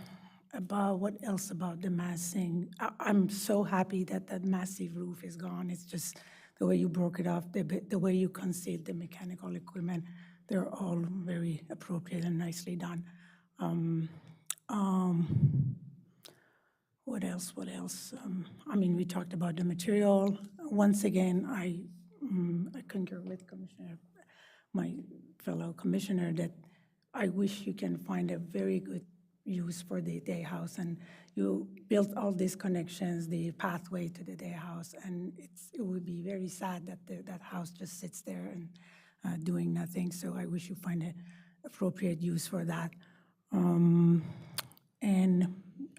About what else about the massing? I'm so happy that that massive roof is gone. It's just the way you broke it off, the way you concealed the mechanical equipment. They're all very appropriate and nicely done. What else? I mean, we talked about the material. Once again, I concur with Commissioner, my fellow commissioner, that I wish you can find a very good use for the day house. And you built all these connections, the pathway to the day house, and it would be very sad that that house just sits there and doing nothing. So I wish you find an appropriate use for that. And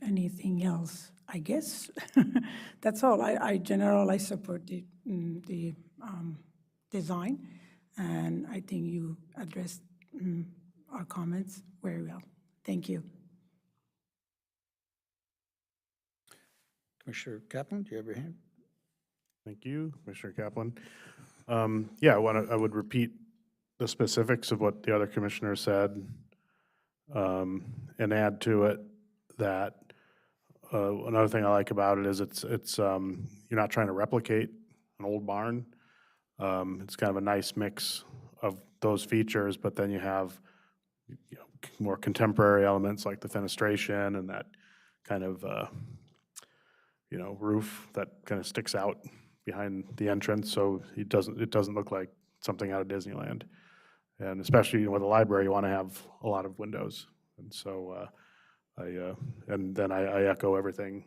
anything else, I guess. That's all. I support the design, and I think you addressed our comments very well. Thank you. Commissioner Kaplan, do you have your hand? Thank you, Commissioner Kaplan. Yeah, I would repeat the specifics of what the other commissioner said, and add to it that another thing I like about it is it's you're not trying to replicate an old barn. It's kind of a nice mix of those features, but then you have more contemporary elements like the fenestration and that kind of roof that kind of sticks out behind the entrance, so it doesn't look like something out of Disneyland. And especially with a library, you want to have a lot of windows. And so I echo everything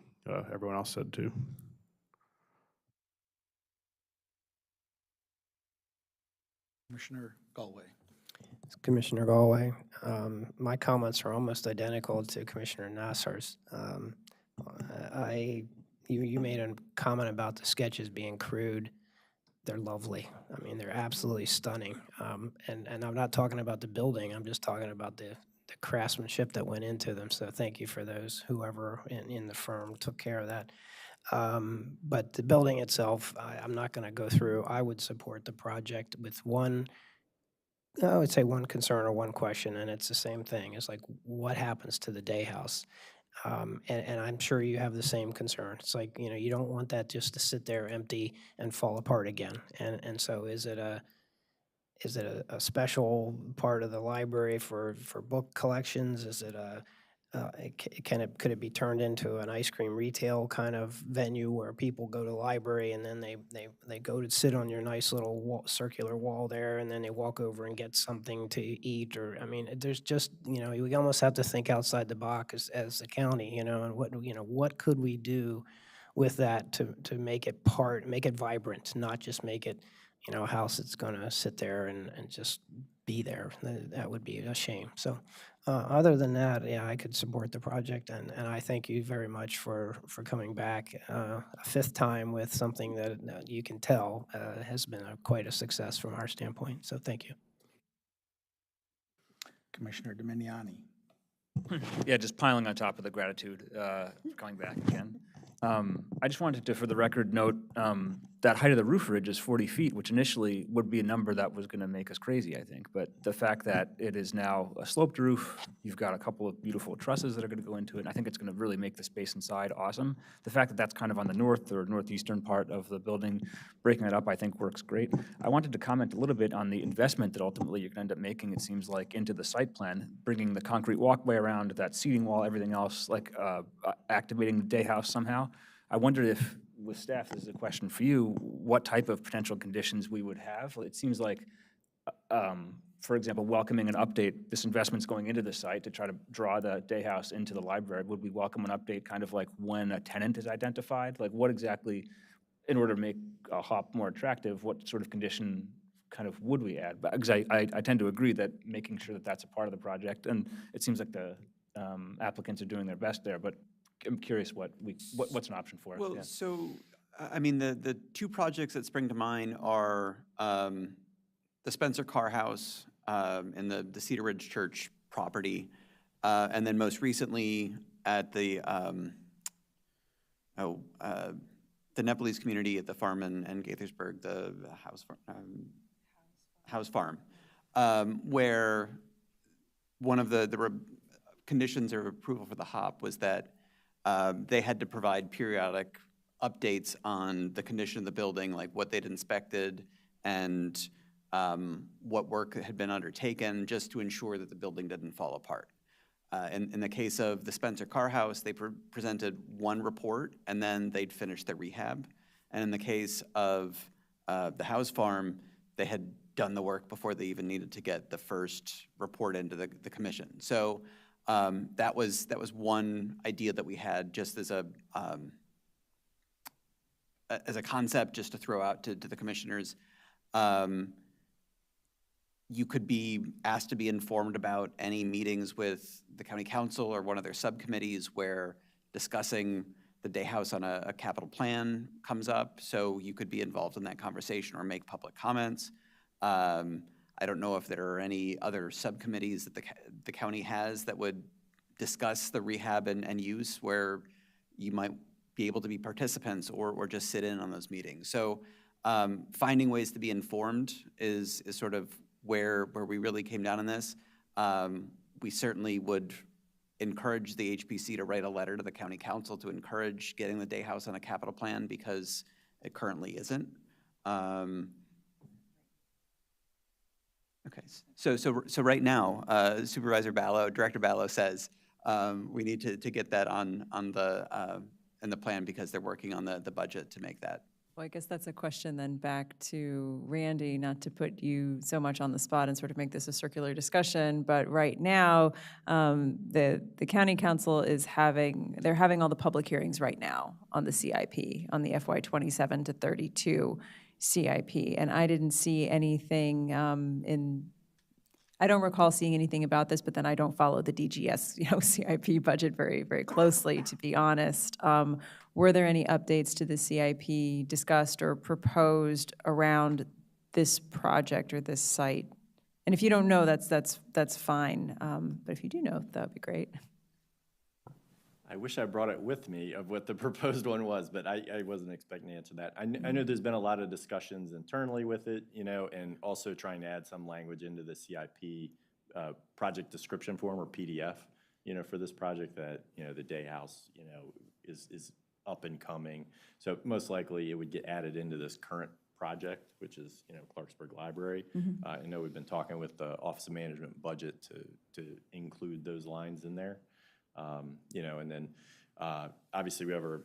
everyone else said too. Commissioner Galway. Commissioner Galway, my comments are almost identical to Commissioner Nassar's. You made a comment about the sketches being crude. They're lovely. I mean, they're absolutely stunning. And I'm not talking about the building. I'm just talking about the craftsmanship that went into them. So thank you for those, whoever in the firm took care of that. But the building itself, I'm not going to go through. I would support the project with I would say one concern or one question, and it's the same thing. It's like, what happens to the day house? And I'm sure you have the same concern. It's like, you don't want that just to sit there empty and fall apart again. And so is it a special part of the library for book collections? Is it could it be turned into an ice cream retail kind of venue where people go to the library and then they go to sit on your nice little circular wall there, and then they walk over and get something to eat? Or, I mean, there's just, we almost have to think outside the box as a county, and what could we do with that to make it vibrant, not just make it, a house that's going to sit there and just be there. That would be a shame. So other than that, yeah, I could support the project, and I thank you very much for coming back a fifth time with something that you can tell has been quite a success from our standpoint. So thank you. Commissioner Dominiani. Yeah, just piling on top of the gratitude for coming back again. I just wanted to, for the record, note that height of the roof ridge is 40 feet, which initially would be a number that was going to make us crazy, I think. But the fact that it is now a sloped roof, you've got a couple of beautiful trusses that are going to go into it, and I think it's going to really make the space inside awesome. The fact that that's kind of on the north or northeastern part of the building, breaking it up, I think works great. I wanted to comment a little bit on the investment that ultimately you're going to end up making, it seems like, into the site plan, bringing the concrete walkway around, that seating wall, everything else, like activating the day house somehow. I wondered if, with staff, this is a question for you, what type of potential conditions we would have. It seems like, for example, welcoming an update, this investment's going into the site to try to draw the day house into the library. Would we welcome an update kind of like when a tenant is identified? Like what exactly, in order to make a hop more attractive, what sort of condition kind of would we add? Because I tend to agree that making sure that that's a part of the project, and it seems like the applicants are doing their best there, but I'm curious what's an option for us. Well, Yeah. so, I mean, the two projects that spring to mind are the Spencer Car House and the Cedar Ridge Church property, and then most recently at the Nepalese community at the farm in Gaithersburg, the House Farm, where one of the conditions of approval for the HOP was that they had to provide periodic updates on the condition of the building, like what they'd inspected and what work had been undertaken, just to ensure that the building didn't fall apart. In the case of the Spencer Car House, they presented one report and then they'd finish the rehab. And in the case of the house farm, they had done the work before they even needed to get the first report into the commission. So that was one idea that we had just as a concept, just to throw out to the commissioners. You could be asked to be informed about any meetings with the county council or one of their subcommittees where discussing the day house on a capital plan comes up. So you could be involved in that conversation or make public comments. I don't know if there are any other subcommittees that the county has that would discuss the rehab and use where you might be able to be participants or just sit in on those meetings. So finding ways to be informed is sort of where we really came down on this. We certainly would encourage the HPC to write a letter to the county council to encourage getting the day house on a capital plan because it currently isn't. Okay, so right now, Supervisor Ballo, Director Ballo says we need to get that on in the plan because they're working on the budget to make that. Well, I guess that's a question then back to Randy, not to put you so much on the spot and sort of make this a circular discussion, but right now, the county council is having all the public hearings right now on the CIP, on the FY 27 to 32 CIP, and I didn't see anything I don't recall seeing anything about this, but then I don't follow the DGS, CIP budget very, very closely, to be honest. Were there any updates to the CIP discussed or proposed around this project or this site? And if you don't know, that's fine. But if you do know, that would be great. I wish I brought it with me of what the proposed one was, but I wasn't expecting to answer that. I know there's been a lot of discussions internally with it, and also trying to add some language into the CIP project description form or PDF, for this project that, the day house, is up and coming. So most likely it would get added into this current project, which is, Clarksburg Library. I know we've been talking with the Office of Management budget to include those lines in there. And then obviously we have our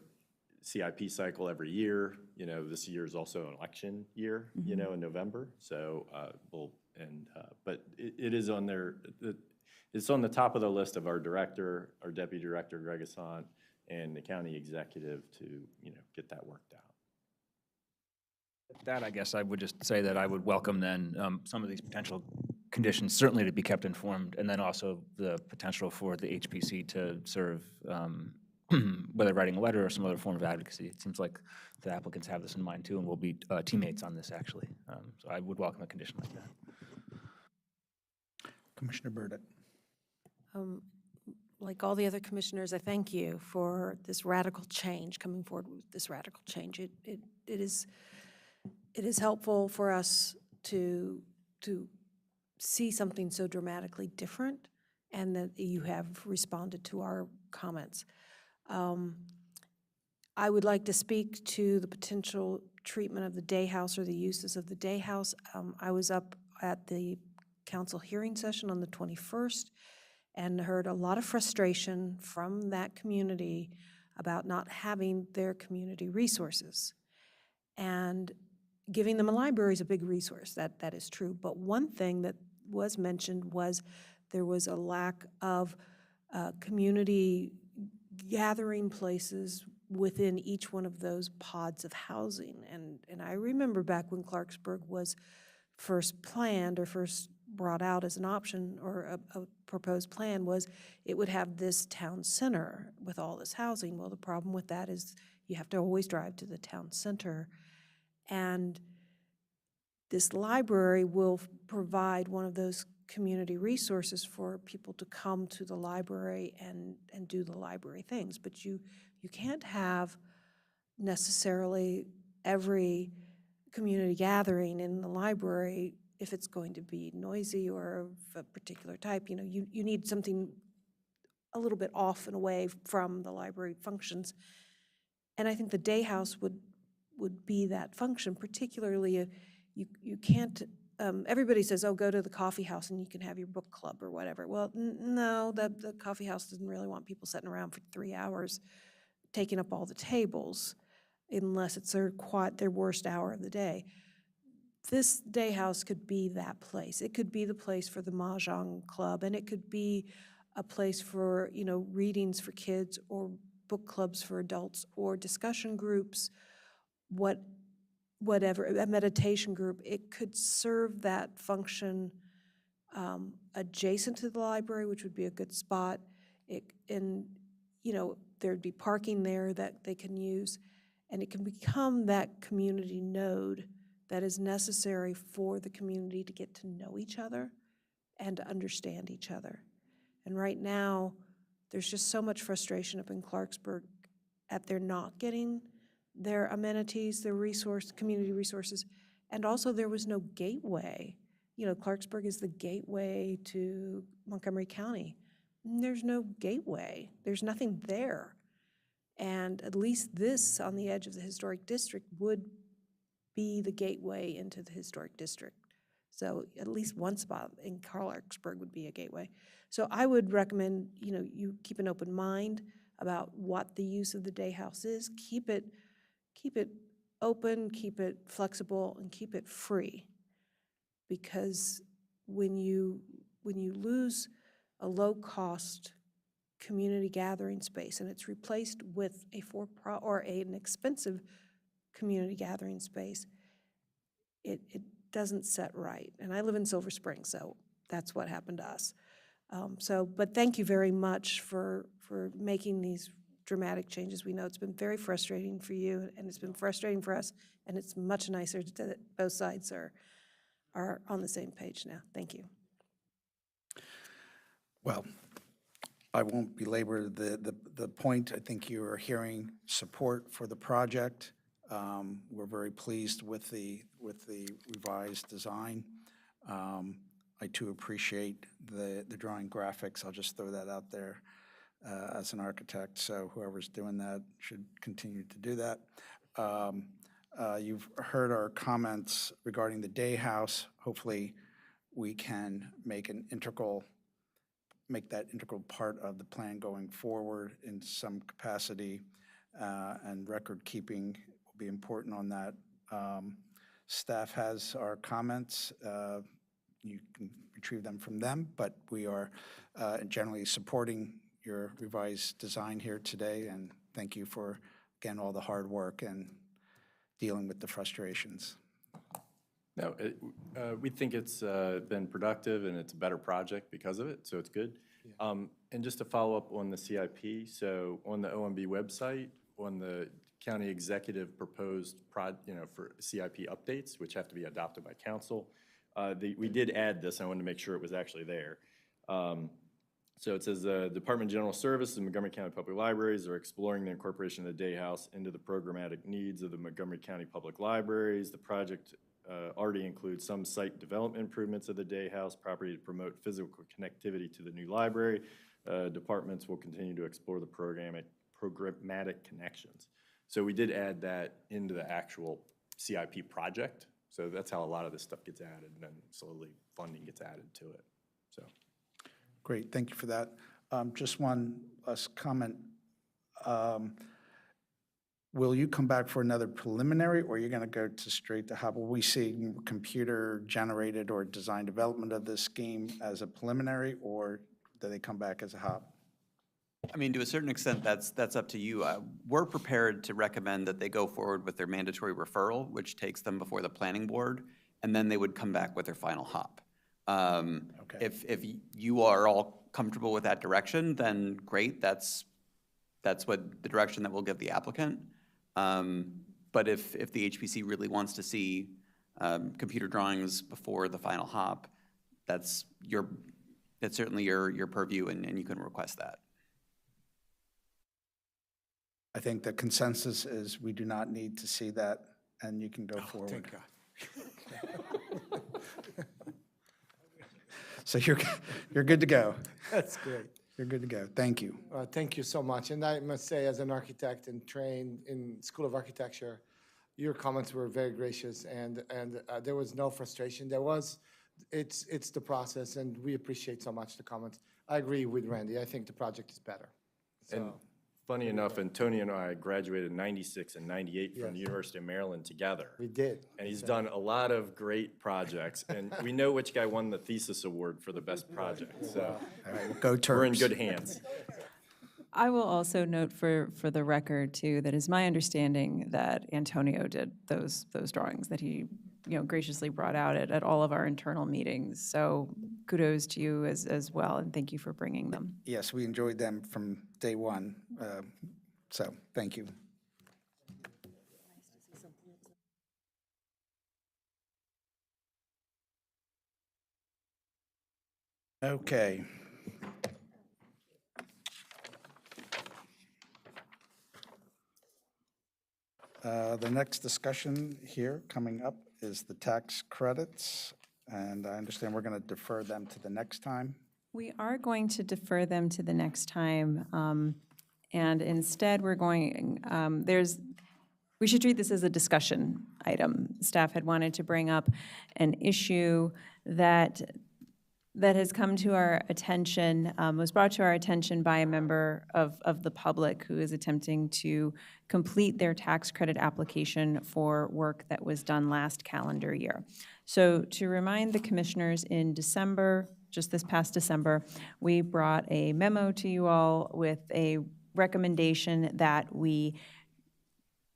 CIP cycle every year. This year is also an election year, in November. So but it is on there. It's on the top of the list of our director, our deputy director, Greg Assant, and the county executive to, get that worked out. That, I guess I would just say that I would welcome then some of these potential conditions certainly to be kept informed, and then also the potential for the HPC to serve, whether writing a letter or some other form of advocacy. It seems like the applicants have this in mind too, and we'll be teammates on this actually. So I would welcome a condition like that. Commissioner Burdett. Like all the other commissioners, I thank you for this radical change, coming forward with this radical change. It is helpful for us to see something so dramatically different, and that you have responded to our comments. I would like to speak to the potential treatment of the day house or the uses of the day house. I was up at the council hearing session on the 21st and heard a lot of frustration from that community about not having their community resources. And giving them a library is a big resource, that is true. But one thing that was mentioned was there was a lack of community gathering places within each one of those pods of housing. And I remember back when Clarksburg was first planned or first brought out as an option or a proposed plan was it would have this town center with all this housing. Well, the problem with that is you have to always drive to the town center. And this library will provide one of those community resources for people to come to the library and do the library things. But you can't have necessarily every community gathering in the library if it's going to be noisy or of a particular type. You need something a little bit off and away from the library functions. And I think the day house would be that function, particularly you can't, everybody says, oh, go to the coffee house and you can have your book club or whatever. Well, no, the coffee house doesn't really want people sitting around for 3 hours taking up all the tables unless it's their worst hour of the day. this day house could be that place. It could be the place for the Mahjong Club, and it could be a place for, readings for kids or book clubs for adults or discussion groups, whatever, a meditation group. It could serve that function adjacent to the library, which would be a good spot. There'd be parking there that they can use, and it can become that community node that is necessary for the community to get to know each other and to understand each other. And right now, there's just so much frustration up in Clarksburg at their not getting their amenities, their community resources, and also there was no gateway. Clarksburg is the gateway to Montgomery County. And there's no gateway. There's nothing there. And at least this, on the edge of the historic district, would be the gateway into the historic district. So at least one spot in Clarksburg would be a gateway. So I would recommend, you keep an open mind about what the use of the day house is. Keep it open, keep it flexible, and keep it free. Because when you lose a low-cost community gathering space and it's replaced with an expensive community gathering space, it doesn't set right. And I live in Silver Spring, so that's what happened to us. But thank you very much for making these dramatic changes. We know it's been very frustrating for you, and it's been frustrating for us, and it's much nicer that both sides are on the same page now. Thank you. Well, I won't belabor the point. I think you are hearing support for the project. We're very pleased with the revised design. I too appreciate the drawing graphics. I'll just throw that out there as an architect. So whoever's doing that should continue to do that. You've heard our comments regarding the day house. Hopefully, we can make that integral part of the plan going forward in some capacity, and record keeping will be important on that. Staff has our comments. You can retrieve them from them, but we are generally supporting your revised design here today, and thank you for, again, all the hard work and dealing with the frustrations. No, we think it's been productive and it's a better project because of it, so it's good. Yeah. And just to follow up on the CIP, so on the OMB website, on the county executive proposed for CIP updates, which have to be adopted by council, we did add this. I wanted to make sure it was actually there. So it says the Department of General Services and Montgomery County Public Libraries are exploring the incorporation of the day house into the programmatic needs of the Montgomery County Public Libraries. The project already includes some site development improvements of the day house property to promote physical connectivity to the new library. Departments will continue to explore the programmatic connections. So we did add that into the actual CIP project. So that's how a lot of this stuff gets added, and then slowly funding gets added to it. So. Great, thank you for that. Just one last comment. Will you come back for another preliminary, or are you going to go straight to HOP? Will we see computer-generated or design development of this scheme as a preliminary, or do they come back as a HOP? I mean, to a certain extent, that's up to you. We're prepared to recommend that they go forward with their mandatory referral, which takes them before the planning board, and then they would come back with their final HOP. Okay. If you are all comfortable with that direction, then great. That's what the direction that we'll give the applicant. But if the HPC really wants to see computer drawings before the final HOP, that's certainly your purview, and you can request that. I think the consensus is we do not need to see that, and you can go forward. Thank God. So you're good to go. That's great. You're good to go. Thank you. Thank you so much. And I must say, as an architect and trained in School of Architecture, your comments were very gracious, and there was no frustration. It's the process, and we appreciate so much the comments. I agree with Randy. I think the project is better. So. Funny enough, Antonio and I graduated in 96 and 98 from the Yes. University of Maryland together. We did. And he's done a lot of great projects, and we know which guy won the thesis award for the best project, so All right, we'll go Terps. we're in good hands. I will also note for the record, too, that it's my understanding that Antonio did those drawings that he, graciously brought out at all of our internal meetings. So kudos to you as well, and thank you for bringing them. Yes, we enjoyed them from day one, so thank you. Okay. The next discussion here coming up is the tax credits, and I understand we're going to defer them to the next time. We are going to defer them to the next time, and instead we're going, we should treat this as a discussion item. Staff had wanted to bring up an issue that has come to our attention, was brought to our attention by a member of the public who is attempting to complete their tax credit application for work that was done last calendar year. So to remind the commissioners, in December, just this past December, we brought a memo to you all with a recommendation that we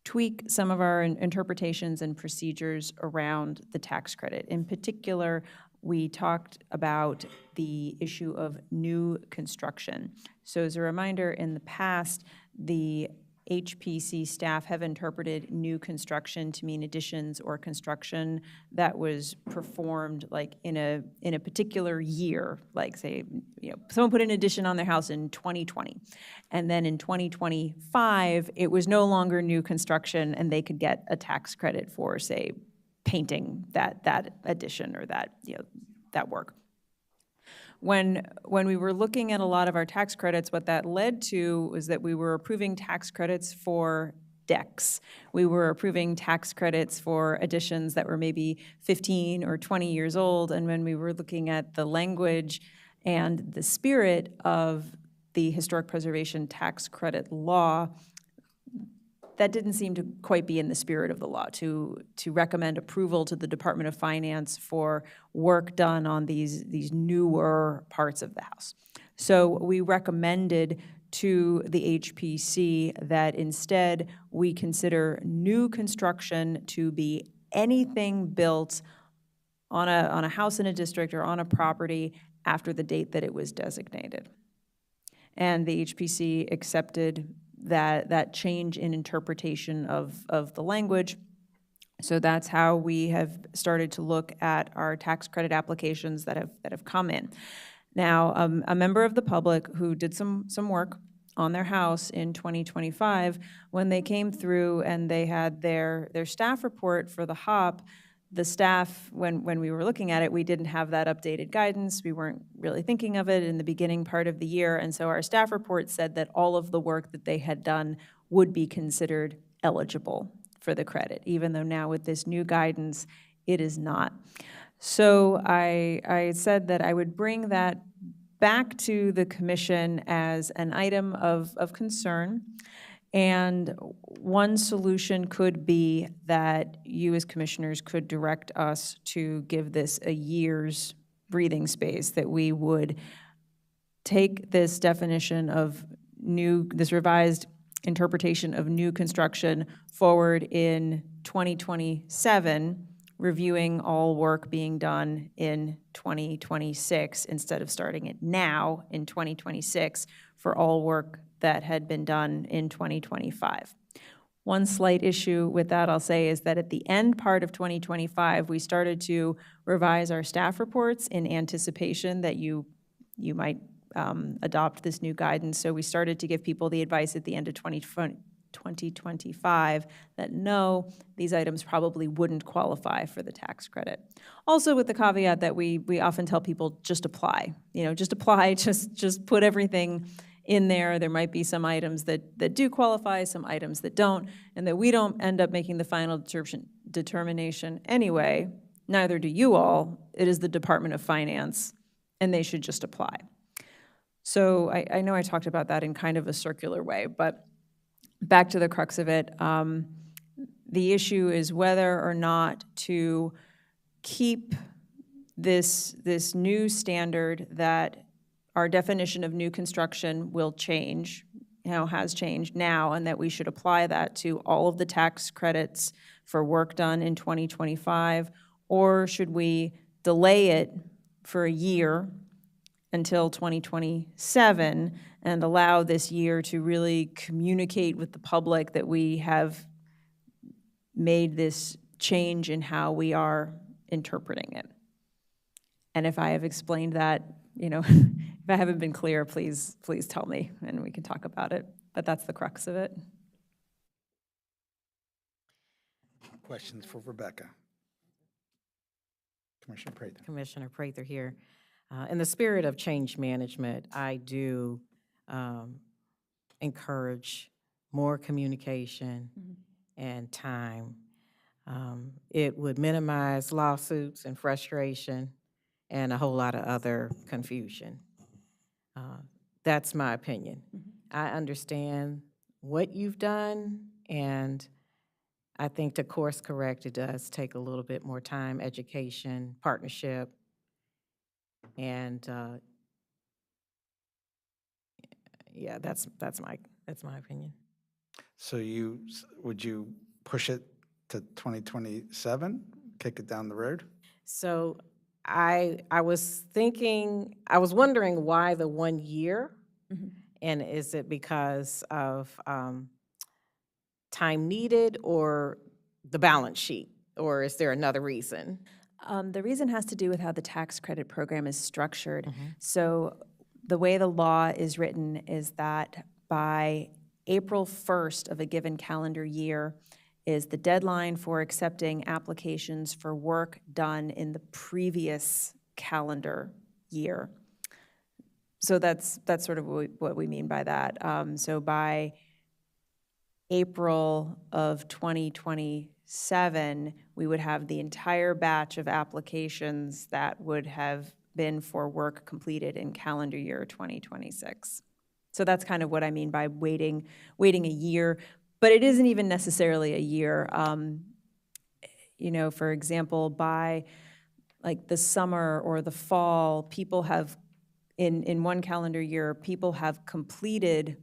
tweak some of our interpretations and procedures around the tax credit. In particular, we talked about the issue of new construction. So as a reminder, in the past, the HPC staff have interpreted new construction to mean additions or construction that was performed like in a particular year, like say, someone put an addition on their house in 2020, and then in 2025, it was no longer new construction, and they could get a tax credit for, say, painting that addition or that work. When we were looking at a lot of our tax credits, what that led to was that we were approving tax credits for decks. We were approving tax credits for additions that were maybe 15 or 20 years old, and when we were looking at the language and the spirit of the historic preservation tax credit law, that didn't seem to quite be in the spirit of the law, to recommend approval to the Department of Finance for work done on these newer parts of the house. So we recommended to the HPC that instead we consider new construction to be anything built on a house in a district or on a property after the date that it was designated. And the HPC accepted that change in interpretation of the language. So that's how we have started to look at our tax credit applications that have come in. Now, a member of the public who did some work on their house in 2025, when they came through and they had their staff report for the HOP, the staff, when we were looking at it, we didn't have that updated guidance. We weren't really thinking of it in the beginning part of the year. And so our staff report said that all of the work that they had done would be considered eligible for the credit, even though now with this new guidance, it is not. So I said that I would bring that back to the commission as an item of concern. And one solution could be that you as commissioners could direct us to give this a year's breathing space, that we would take this definition of this revised interpretation of new construction forward in 2027, reviewing all work being done in 2026 instead of starting it now in 2026 for all work that had been done in 2025. One slight issue with that, I'll say, is that at the end part of 2025, we started to revise our staff reports in anticipation that you might adopt this new guidance. So we started to give people the advice at the end of 2025 that no, these items probably wouldn't qualify for the tax credit. Also with the caveat that we often tell people, just apply. Just apply, just put everything in there. There might be some items that do qualify, some items that don't, and that we don't end up making the final determination anyway. Neither do you all. It is the Department of Finance, and they should just apply. So I know I talked about that in kind of a circular way, but back to the crux of it, the issue is whether or not to keep this new standard that our definition of new construction will change, has changed now, and that we should apply that to all of the tax credits for work done in 2025, or should we delay it for a year until 2027 and allow this year to really communicate with the public that we have made this change in how we are interpreting it. And if I have explained that, if I haven't been clear, please tell me and we can talk about it. But that's the crux of it. Questions for Rebecca? Commissioner Prather. Commissioner Prather here. In the spirit of change management, I do encourage more communication and time. It would minimize lawsuits and frustration and a whole lot of other confusion. That's my opinion. I understand what you've done, and I think to course correct, it does take a little bit more time, education, partnership, and yeah, that's my opinion. So would you push it to 2027, kick it down the road? So I was wondering why the 1 year, and is it because of time needed or the balance sheet, or is there another reason? The reason has to do with how the tax credit program is structured. So the way the law is written is that by April 1st of a given calendar year is the deadline for accepting applications for work done in the previous calendar year. So that's sort of what we mean by that. So by April of 2027, we would have the entire batch of applications that would have been for work completed in calendar year 2026. So that's kind of what I mean by waiting a year, but it isn't even necessarily a year. For example, by like the summer or the fall, people have, in one calendar year, people have completed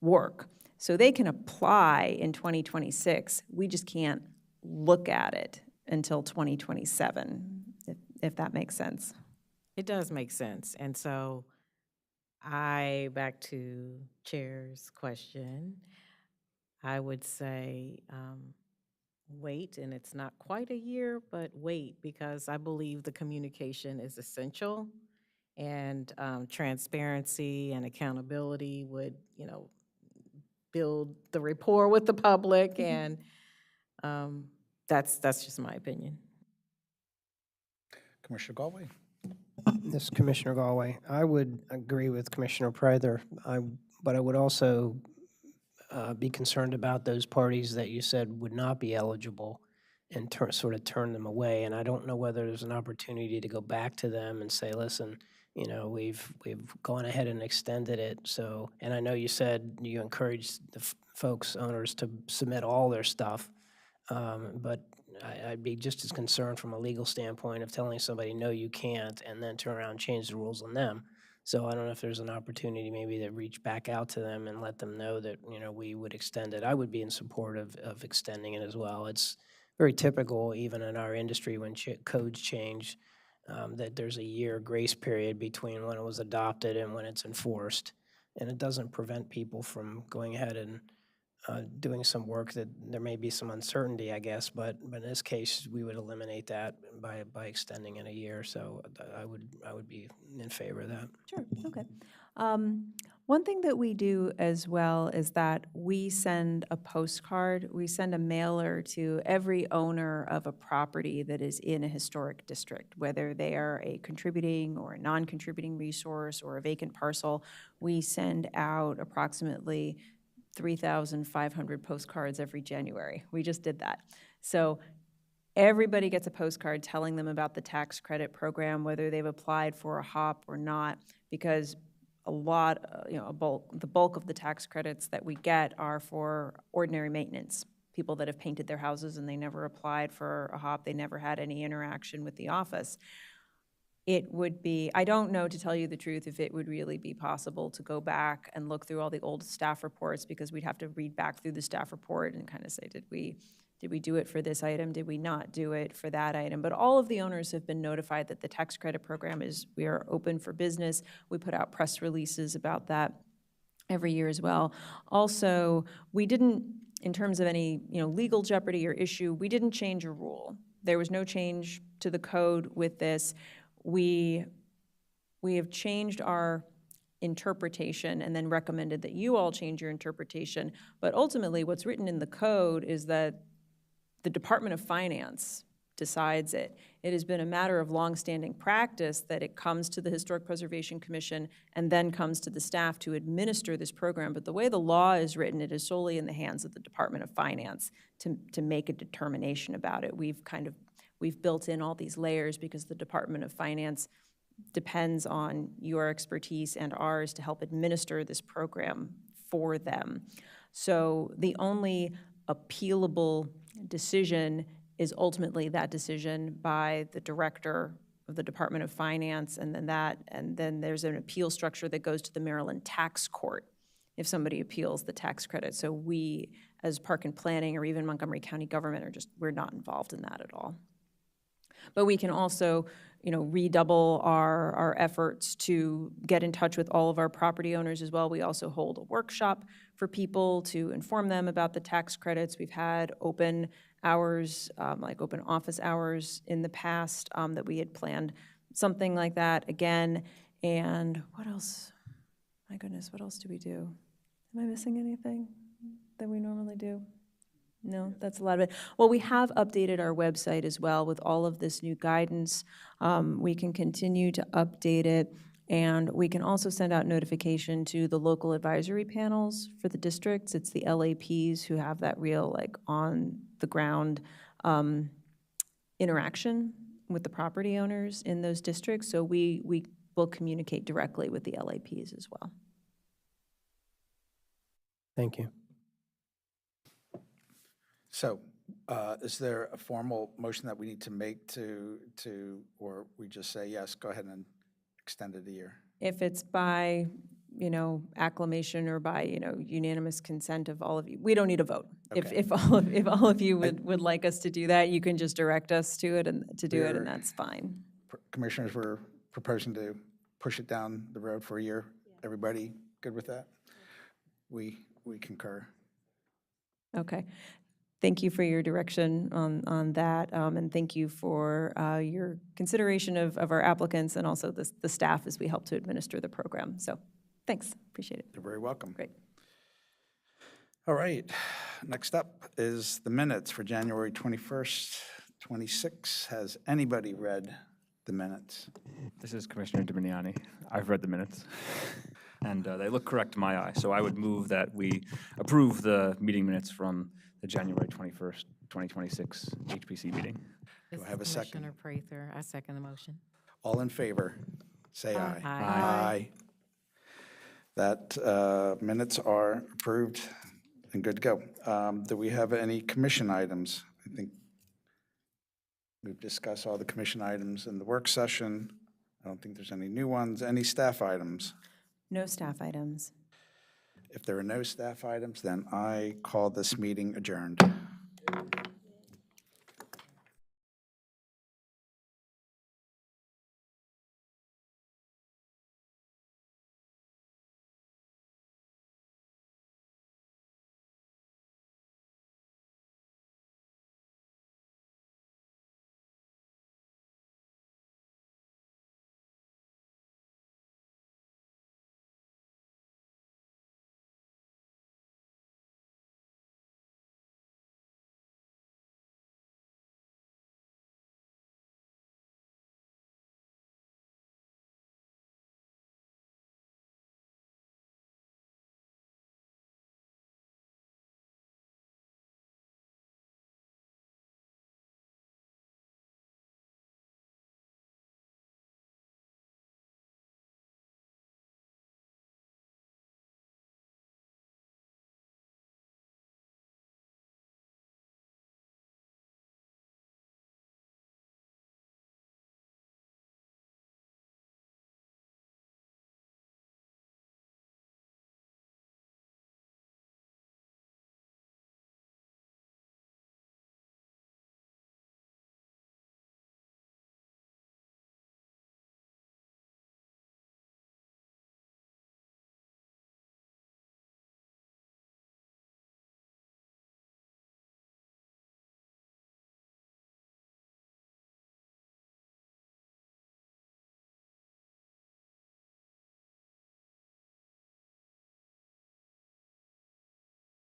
work. So they can apply in 2026. We just can't look at it until 2027, if that makes sense. It does make sense. And so back to Chair's question, I would say wait, and it's not quite a year, but wait, because I believe the communication is essential, and transparency and accountability would, build the rapport with the public, and that's just my opinion. Commissioner Galway? This is Commissioner Galway. I would agree with Commissioner Prather, but I would also be concerned about those parties that you said would not be eligible and sort of turn them away. And I don't know whether there's an opportunity to go back to them and say, listen, we've gone ahead and extended it. So, and I know you said you encourage the owners to submit all their stuff, but I'd be just as concerned from a legal standpoint of telling somebody, no, you can't, and then turn around and change the rules on them. So I don't know if there's an opportunity maybe to reach back out to them and let them know that, we would extend it. I would be in support of extending it as well. It's very typical, even in our industry, when codes change, that there's a year grace period between when it was adopted and when it's enforced. And it doesn't prevent people from going ahead and doing some work that there may be some uncertainty, I guess, but in this case, we would eliminate that by extending it a year. So I would be in favor of that. Sure, okay. One thing that we do as well is that we send a postcard, we send a mailer to every owner of a property that is in a historic district, whether they are a contributing or a non-contributing resource or a vacant parcel. We send out approximately 3,500 postcards every January. We just did that. So everybody gets a postcard telling them about the tax credit program, whether they've applied for a HOP or not, because a lot, the bulk of the tax credits that we get are for ordinary maintenance. People that have painted their houses and they never applied for a HOP, they never had any interaction with the office. It would be, I don't know, to tell you the truth, if it would really be possible to go back and look through all the old staff reports, because we'd have to read back through the staff report and kind of say, did we do it for this item? Did we not do it for that item? But all of the owners have been notified that the tax credit program we are open for business. We put out press releases about that every year as well. Also, we didn't, in terms of any, legal jeopardy or issue, we didn't change a rule. There was no change to the code with this. We have changed our interpretation and then recommended that you all change your interpretation. But ultimately, what's written in the code is that the Department of Finance decides it. It has been a matter of longstanding practice that it comes to the Historic Preservation Commission and then comes to the staff to administer this program. But the way the law is written, it is solely in the hands of the Department of Finance to make a determination about it. We've built in all these layers because the Department of Finance depends on your expertise and ours to help administer this program for them. So the only appealable decision is ultimately that decision by the director of the Department of Finance, and then there's an appeal structure that goes to the Maryland Tax Court if somebody appeals the tax credit. So we, as Park and Planning or even Montgomery County government, we're not involved in that at all. But we can also, redouble our efforts to get in touch with all of our property owners as well. We also hold a workshop for people to inform them about the tax credits. We've had open hours, like open office hours in the past, that we had planned something like that again. And what else? My goodness, what else do we do? Am I missing anything that we normally do? No, that's a lot of it. Well, we have updated our website as well with all of this new guidance. We can continue to update it, and we can also send out notification to the local advisory panels for the districts. It's the LAPs who have that real, on-the-ground interaction with the property owners in those districts. So we will communicate directly with the LAPs as well. Thank you. So is there a formal motion that we need to make or we just say, yes, go ahead and extend it a year? If it's by, acclamation or by, unanimous consent of all of you, we don't need a vote. Okay. If all of you would like us to do that, you can just direct us to it and and that's fine. Commissioners were proposing to push it down the road for a year. Everybody good with that? We concur. Okay. Thank you for your direction on that, and thank you for your consideration of our applicants and also the staff as we help to administer the program. So thanks, appreciate it. You're very welcome. Great. All right, next up is the minutes for January 21st, 26. Has anybody read the minutes? This is Commissioner Dominiani. I've read the minutes, and they look correct to my eye. So I would move that we approve the meeting minutes from the January 21st, 2026 HPC meeting. Do I have a second? Commissioner Prather, I second the motion. All in favor, say aye. Aye. That minutes are approved and good to go. Do we have any commission items? I think we've discussed all the commission items in the work session. I don't think there's any new ones. Any staff items? No staff items. If there are no staff items, then I call this meeting adjourned.